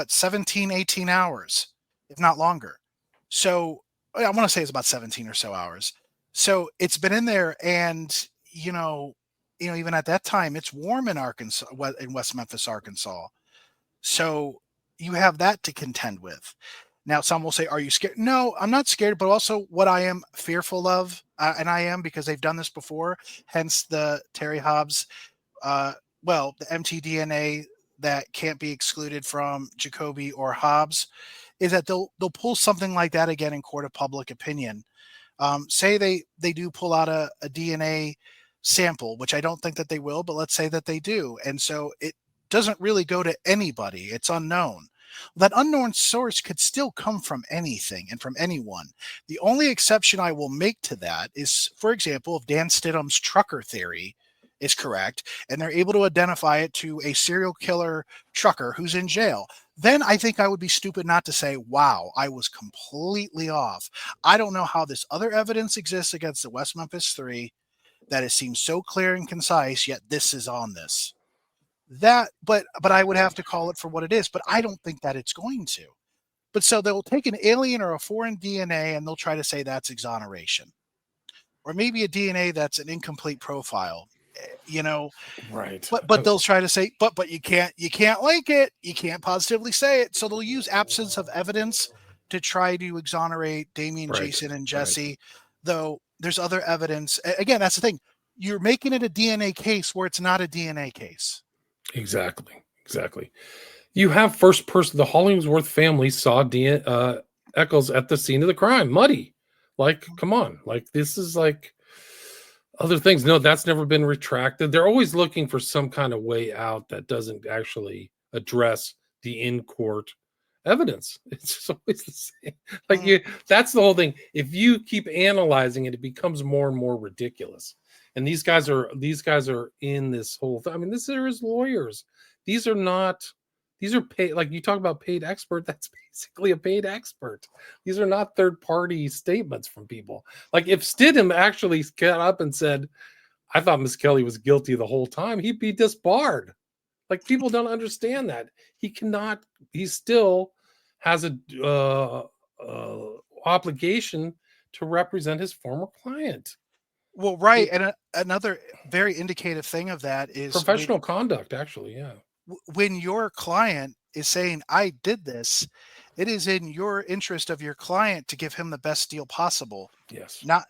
17, 18 hours, if not longer. So I want to say it's about 17 or so hours. So it's been in there, and even at that time, it's warm in Arkansas, in West Memphis, Arkansas. So you have that to contend with. Now, some will say, "Are you scared?" No, I'm not scared. But also, what I am fearful of, and I am because they've done this before. Hence the Terry Hobbs, the mtDNA that can't be excluded from Jacoby or Hobbs, is that they'll pull something like that again in court of public opinion. Say they do pull out a DNA sample, which I don't think that they will, but let's say that they do. And so it doesn't really go to anybody. It's unknown. That unknown source could still come from anything and from anyone. The only exception I will make to that is, for example, if Dan Stidham's trucker theory is correct and they're able to identify it to a serial killer trucker who's in jail, then I think I would be stupid not to say, wow, I was completely off. I don't know how this other evidence exists against the West Memphis Three that it seems so clear and concise, yet this is on this. But I would have to call it for what it is, but I don't think that it's going to. But so they'll take an alien or a foreign DNA and they'll try to say that's exoneration. Or maybe a DNA that's an incomplete profile. Right. But they'll try to say, but you can't link it. You can't positively say it. So they'll use absence of evidence to try to exonerate Damien, Jason, and Jesse. Though there's other evidence. Again, that's the thing. You're making it a DNA case where it's not a DNA case. Exactly. You have first person. The Hollingsworth family saw Eccles at the scene of the crime. Muddy. Like, come on. Like, this is like other things. No, that's never been retracted. They're always looking for some kind of way out that doesn't actually address the in-court evidence. It's just always the same. Like that's the whole thing. If you keep analyzing it, it becomes more and more ridiculous. And these guys are in this whole thing. I mean, these are his lawyers. These are paid, like you talk about paid expert, that's basically a paid expert. These are not third-party statements from people. Like if Stidham actually got up and said, I thought Miss Kelly was guilty the whole time. He'd be disbarred. Like, people don't understand that. He still has a obligation to represent his former client. Well, right. And another very indicative thing of that is Professional conduct, actually. Yeah. when your client is saying, I did this, it is in your interest of your client to give him the best deal possible. Yes. Not,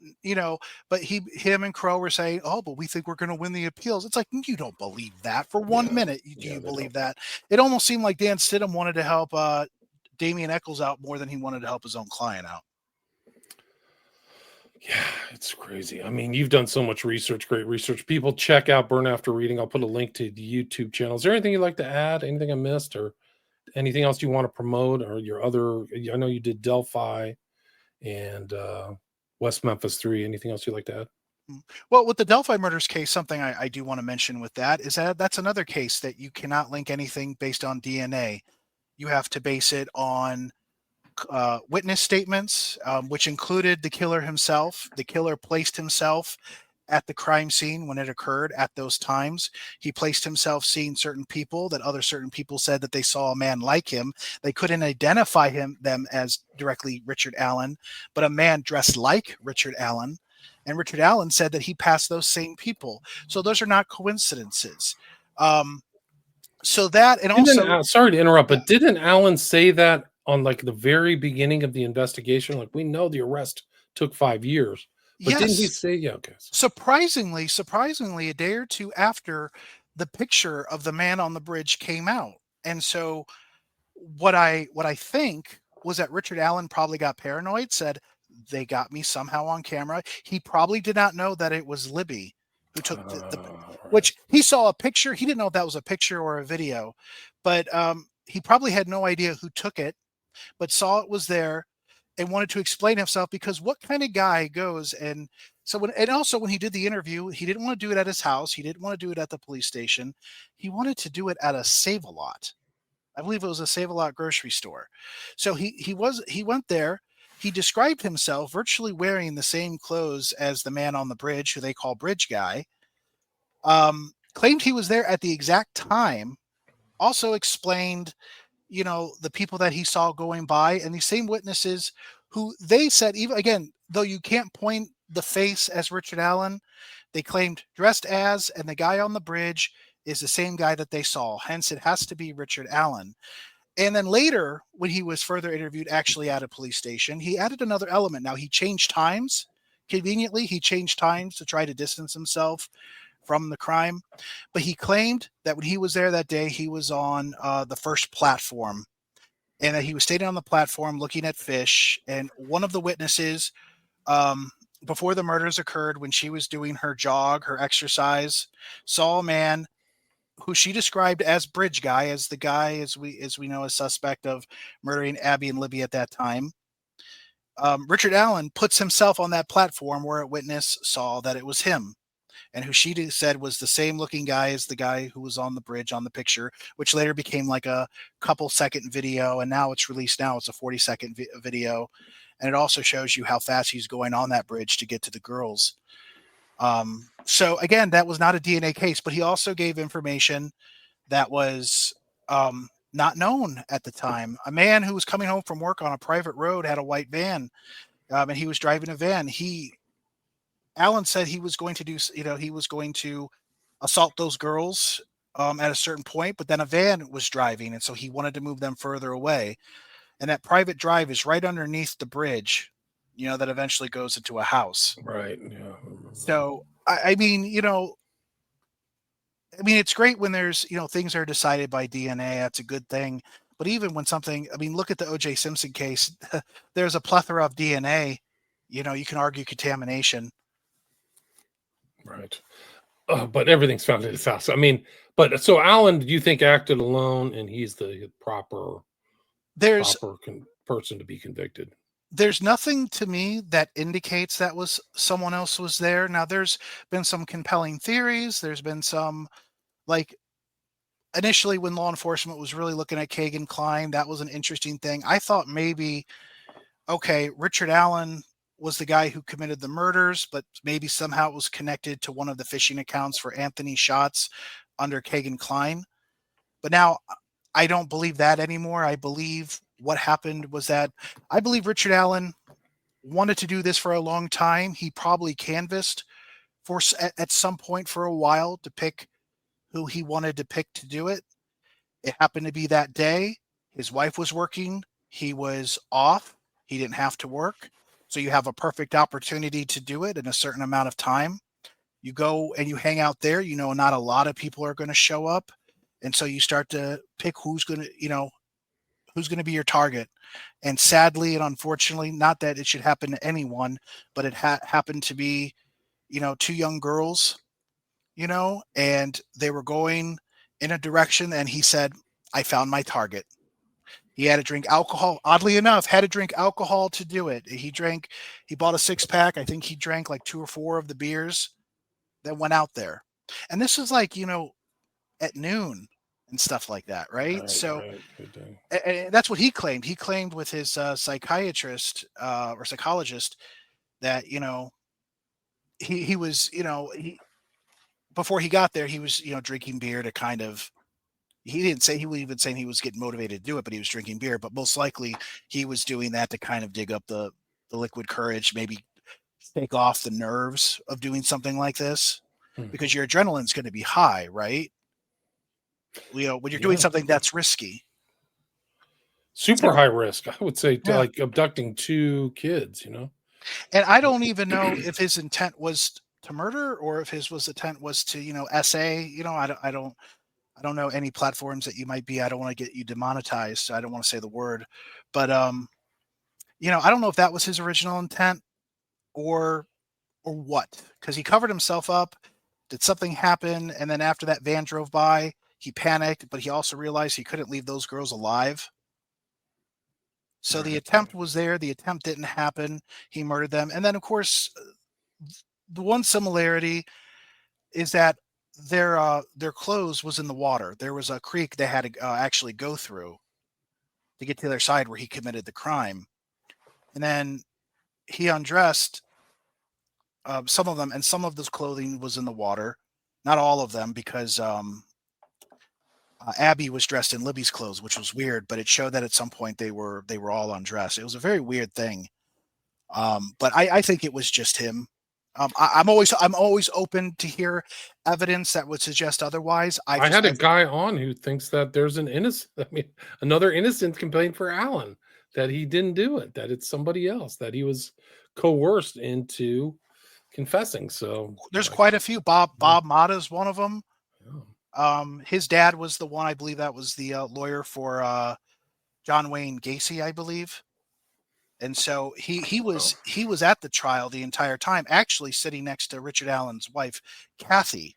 but him and Crow were saying, oh, but we think we're going to win the appeals. It's like, you don't believe that for 1 minute. Do you believe that? It almost seemed like Dan Stidham wanted to help Damian Eccles out more than he wanted to help his own client out. Yeah, it's crazy. I mean, you've done so much research, great research. People, check out Burn After Reading. I'll put a link to the YouTube channel. Is there anything you'd like to add? Anything I missed, or anything else you want to promote, or your other? I know you did Delphi and West Memphis 3. Anything else you'd like to add? Well, with the Delphi murders case, something I do want to mention with that is that that's another case that you cannot link anything based on DNA. You have to base it on witness statements, which included the killer himself. The killer placed himself at the crime scene when it occurred at those times. He placed himself seeing certain people that other certain people said that they saw a man like him. They couldn't identify them as directly Richard Allen, but a man dressed like Richard Allen. And Richard Allen said that he passed those same people. So those are not coincidences. So that, and also, sorry to interrupt, but didn't Allen say that on like the very beginning of the investigation? Like, we know the arrest took 5 years, but didn't he say, yeah, okay. Surprisingly, a day or two after, the picture of the man on the bridge came out. And so what I think was that Richard Allen probably got paranoid, said, they got me somehow on camera. He probably did not know that it was Libby who took which he saw a picture. He didn't know if that was a picture or a video, but he probably had no idea who took it, but saw it was there and wanted to explain himself, because what kind of guy goes and also when he did the interview, he didn't want to do it at his house. He didn't want to do it at the police station. He wanted to do it at a Save-A-Lot. I believe it was a Save-A-Lot grocery store. So he went there. He described himself virtually wearing the same clothes as the man on the bridge, who they call Bridge Guy. Claimed he was there at the exact time. Also explained, the people that he saw going by, and these same witnesses who they said, even again, though you can't point the face as Richard Allen, they claimed dressed as, and the guy on the bridge is the same guy that they saw. Hence, it has to be Richard Allen. And then later, when he was further interviewed, actually at a police station, he added another element. Now, he changed times. Conveniently, he changed times to try to distance himself from the crime. But he claimed that when he was there that day, he was on the first platform, and that he was standing on the platform looking at fish. And one of the witnesses, before the murders occurred, when she was doing her jog, her exercise, saw a man who she described as Bridge Guy, as the guy, as we know, a suspect of murdering Abby and Libby at that time. Richard Allen puts himself on that platform where a witness saw that it was him, and who she said was the same looking guy as the guy who was on the bridge on the picture, which later became like a couple second video, and now it's released. Now it's a 40-second video, and it also shows you how fast he's going on that bridge to get to the girls. So again, that was not a DNA case, but he also gave information that was not known at the time. A man who was coming home from work on a private road had a white van, and he was driving a van. Allen said he was going to do, he was going to assault those girls at a certain point, but then a van was driving, and so he wanted to move them further away. And that private drive is right underneath the bridge, that eventually goes into a house. Right. Yeah. So, I mean, it's great when there's, things are decided by DNA. That's a good thing. But even when look at the O.J. Simpson case, there's a plethora of DNA. You can argue contamination. Right. But everything's found at his house. I mean, but so Allen, do you think acted alone, and he's the proper person to be convicted? There's nothing to me that indicates that someone else was there. Now, there's been some compelling theories. There's been some, like, initially when law enforcement was really looking at Kagan Klein, that was an interesting thing. I thought maybe, okay, Richard Allen was the guy who committed the murders, but maybe somehow it was connected to one of the phishing accounts for Anthony Shots under Kagan Klein. But now I don't believe that anymore. I believe what happened was that I believe Richard Allen wanted to do this for a long time. He probably canvassed at some point for a while to pick who he wanted to pick to do it. It happened to be that day. His wife was working. He was off. He didn't have to work. So you have a perfect opportunity to do it in a certain amount of time. You go and you hang out there. Not a lot of people are going to show up. And so you start to pick who's going to be your target. And sadly and unfortunately, not that it should happen to anyone, but it happened to be, 2 young girls, and they were going in a direction. And he said, I found my target. He had to drink alcohol. Oddly enough, had to drink alcohol to do it. He bought a 6-pack. I think he drank like 2 or 4 of the beers that went out there. And this was like, at noon and stuff like that. Right. So and that's what he claimed. He claimed with his psychiatrist or psychologist that, he was, before he got there, he was, drinking beer to kind of, he didn't say he was even saying he was getting motivated to do it, but he was drinking beer. But most likely he was doing that to kind of dig up the liquid courage, maybe take off the nerves of doing something like this, because your adrenaline's going to be high, right? When you're doing something that's risky. Super high risk, I would say, to like abducting 2 kids, And I don't even know if his intent was to murder or if his intent was to, essay. I don't know any platforms that you might be. I don't want to get you demonetized. So I don't want to say the word, but I don't know if that was his original intent or what, because he covered himself up. Did something happen? And then after that van drove by, he panicked, but he also realized he couldn't leave those girls alive. So the attempt was there. The attempt didn't happen. He murdered them. And then, of course, the one similarity is that their clothes was in the water. There was a creek they had to actually go through to get to their side where he committed the crime. And then he undressed some of them, and some of this clothing was in the water. Not all of them, because Abby was dressed in Libby's clothes, which was weird, but it showed that at some point they were all undressed. It was a very weird thing. But I think it was just him. I'm always open to hear evidence that would suggest otherwise. I had a guy on who thinks that there's another innocent complaint for Allen, that he didn't do it, that it's somebody else, that he was coerced into confessing. So there's quite a few. Bob Mata is one of them. His dad was the one, I believe that was the lawyer for John Wayne Gacy, I believe. And so he was at the trial the entire time, actually sitting next to Richard Allen's wife, Kathy.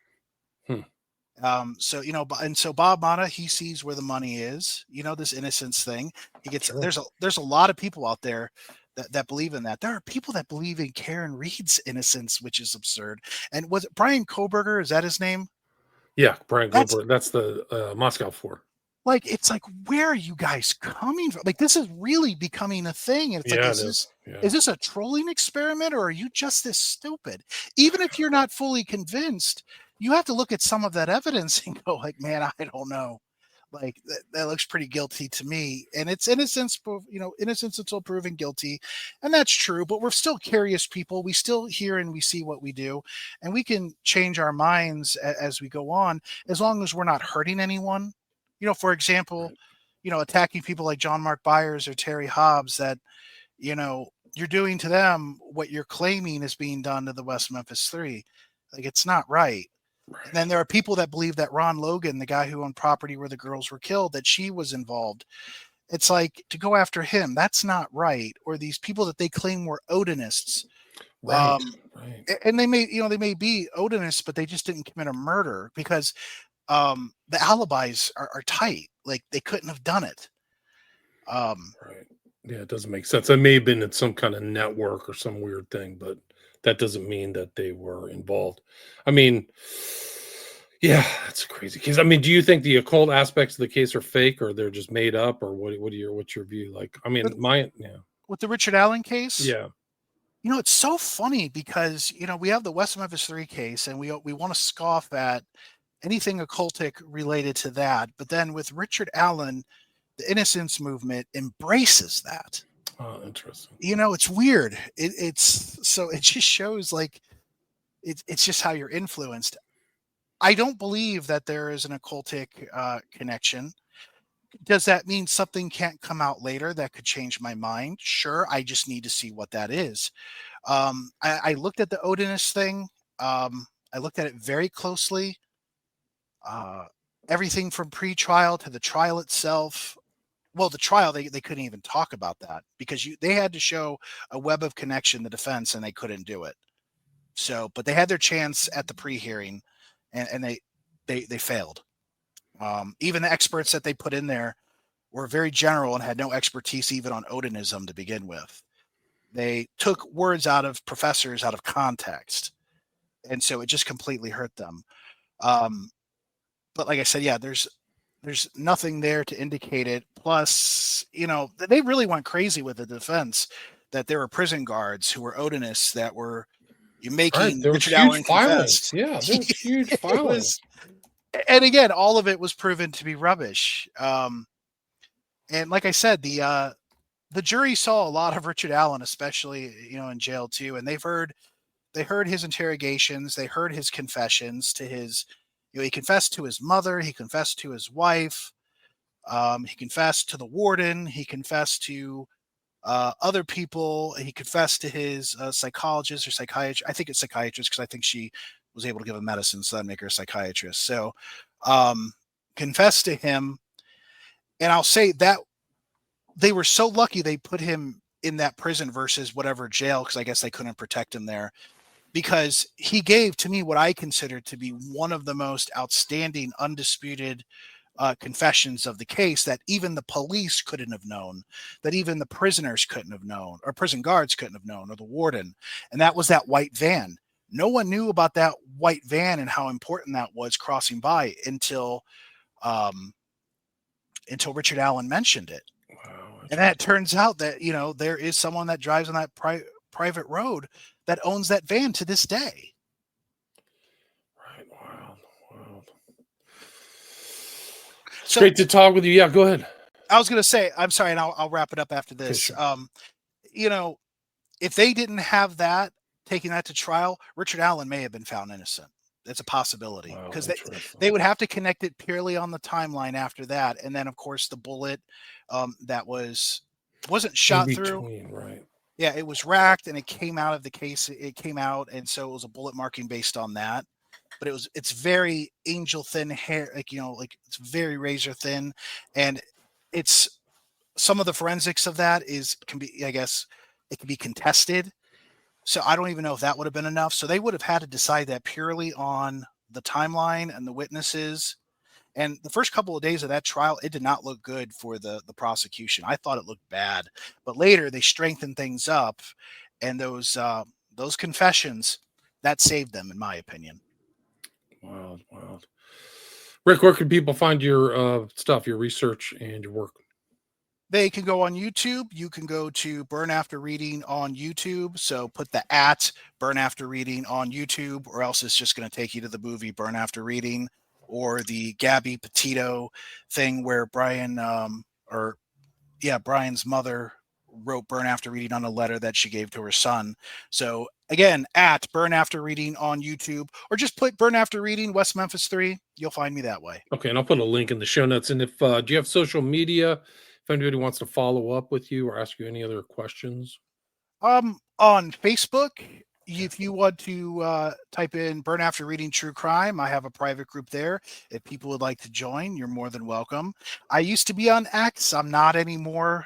So Bob Mata, he sees where the money is, this innocence thing. He gets, there's a lot of people out there that believe in that. There are people that believe in Karen Reed's innocence, which is absurd. And was it Brian Koberger? Is that his name? Yeah, Brian Koberger. That's the Moscow 4. Like, it's like, where are you guys coming from? Like, this is really becoming a thing. And it's is this a trolling experiment, or are you just this stupid? Even if you're not fully convinced, you have to look at some of that evidence and go like, man, I don't know. Like, that looks pretty guilty to me. And it's innocence, innocence until proven guilty. And that's true, but we're still curious people. We still hear and we see what we do, and we can change our minds as we go on, as long as we're not hurting anyone. For example, attacking people like John Mark Byers or Terry Hobbs, that, you're doing to them what you're claiming is being done to the West Memphis 3. Like, it's not right. And then there are people that believe that Ron Logan, the guy who owned property where the girls were killed, that she was involved. It's like, to go after him, that's not right. Or these people that they claim were Odinists. Right. And they may be Odinists, but they just didn't commit a murder, because the alibis are tight. Like, they couldn't have done it. Right. Yeah, it doesn't make sense. It may have been in some kind of network or some weird thing, but that doesn't mean that they were involved. I mean, yeah, that's a crazy case. I mean, do you think the occult aspects of the case are fake, or they're just made up, or what's your view? Like, I mean, with the Richard Allen case? Yeah. It's so funny because, we have the West Memphis 3 case, and we want to scoff at anything occultic related to that. But then with Richard Allen, the innocence movement embraces that. Oh, interesting. It's weird. It just shows like it's just how you're influenced. I don't believe that there is an occultic connection. Does that mean something can't come out later that could change my mind? Sure. I just need to see what that is. I looked at the Odinist thing. I looked at it very closely. Everything from pre-trial to the trial itself. Well, the trial, they couldn't even talk about that because they had to show a web of connection, the defense, and they couldn't do it. So, but they had their chance at the pre-hearing, and they failed. Even the experts that they put in there were very general and had no expertise even on Odinism to begin with. They took words out of professors out of context, and so it just completely hurt them. But like I said, yeah, there's nothing there to indicate it. Plus, they really went crazy with the defense that there were prison guards who were Odinists that were making Richard Allen confess. Yeah, there was huge filings. And again, all of it was proven to be rubbish. And like I said, the jury saw a lot of Richard Allen, especially in jail too, and they heard his interrogations, they heard his confessions to his. He confessed to his mother. He confessed to his wife. He confessed to the warden. He confessed to other people. He confessed to his psychologist or psychiatrist. I think it's psychiatrist because I think she was able to give him medicine, so that'd make her a psychiatrist. So confessed to him. And I'll say that they were so lucky they put him in that prison versus whatever jail, because I guess they couldn't protect him there. Because he gave to me what I consider to be one of the most outstanding, undisputed confessions of the case that even the police couldn't have known, that even the prisoners couldn't have known, or prison guards couldn't have known, or the warden. And that was that white van. No one knew about that white van and how important that was crossing by until Richard Allen mentioned it. Wow, and that turns out that, there is someone that drives on that private road that owns that van to this day. Right. Wow. So, great to talk with you. Yeah, go ahead. I was going to say, I'm sorry, and I'll wrap it up after this. Okay, sure. If they didn't have that, taking that to trial, Richard Allen may have been found innocent. It's a possibility because they would have to connect it purely on the timeline after that. And then, of course, the bullet that wasn't shot through. Right. Yeah, it was racked and it came out of the case. It came out, and so it was a bullet marking based on that. But it's very angel thin hair, like it's very razor thin, and it's some of the forensics of that can be, I guess, it can be contested. So I don't even know if that would have been enough. So they would have had to decide that purely on the timeline and the witnesses. And the first couple of days of that trial, it did not look good for the prosecution. I thought it looked bad, but later they strengthened things up, and those confessions that saved them, in my opinion. Wow. Rick, where can people find your stuff, your research, and your work? They can go on YouTube. You can go to Burn After Reading on YouTube. So put the @Burn After Reading on YouTube, or else it's just going to take you to the movie Burn After Reading, or the Gabby Petito thing where Brian's mother wrote Burn After Reading on a letter that she gave to her son. So again, @Burn After Reading on YouTube, or just put Burn After Reading West Memphis 3. You'll find me that way. Okay, and I'll put a link in the show notes. And if do you have social media? If anybody wants to follow up with you or ask you any other questions, on Facebook, if you want to type in Burn After Reading True Crime, I have a private group there. If people would like to join, you're more than welcome. I used to be on X. I'm not anymore.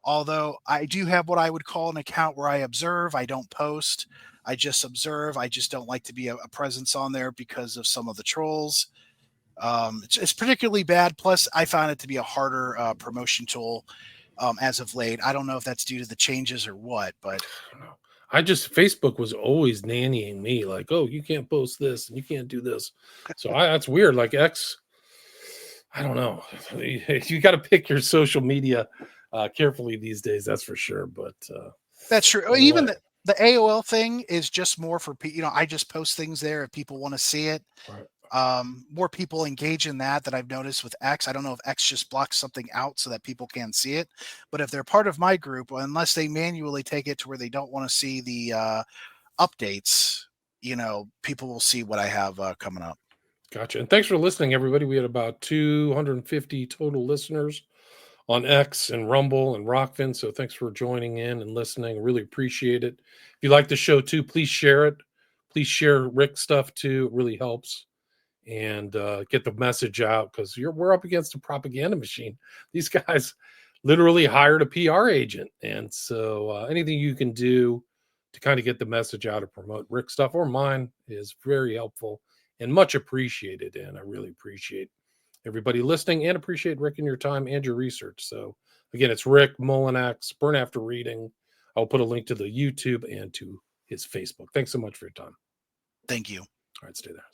Although I do have what I would call an account where I observe. I don't post. I just observe. I just don't like to be a presence on there because of some of the trolls. It's particularly bad. Plus, I found it to be a harder promotion tool as of late. I don't know if that's due to the changes or what, but Facebook was always nannying me, like, oh, you can't post this and you can't do this. So that's weird. Like X, I don't know. You got to pick your social media carefully these days. That's for sure. But that's true. Even The AOL thing is just more for people. I just post things there if people want to see it. Right. More people engage in that I've noticed with X. I don't know if X just blocks something out so that people can't see it, but if they're part of my group, unless they manually take it to where they don't want to see the updates, people will see what I have coming up. Gotcha. And thanks for listening, everybody. We had about 250 total listeners on X and Rumble and Rockfin. So thanks for joining in and listening. Really appreciate it. If you like the show too, please share it. Please share Rick's stuff too. It really helps. And get the message out, because we're up against a propaganda machine. These guys literally hired a PR agent. And so anything you can do to kind of get the message out or promote Rick's stuff or mine is very helpful and much appreciated. And I really appreciate everybody listening and appreciate Rick and your time and your research. So again, it's Rick Molinax, Burn After Reading. I'll put a link to the YouTube and to his Facebook. Thanks so much for your time. Thank you. All right, stay there.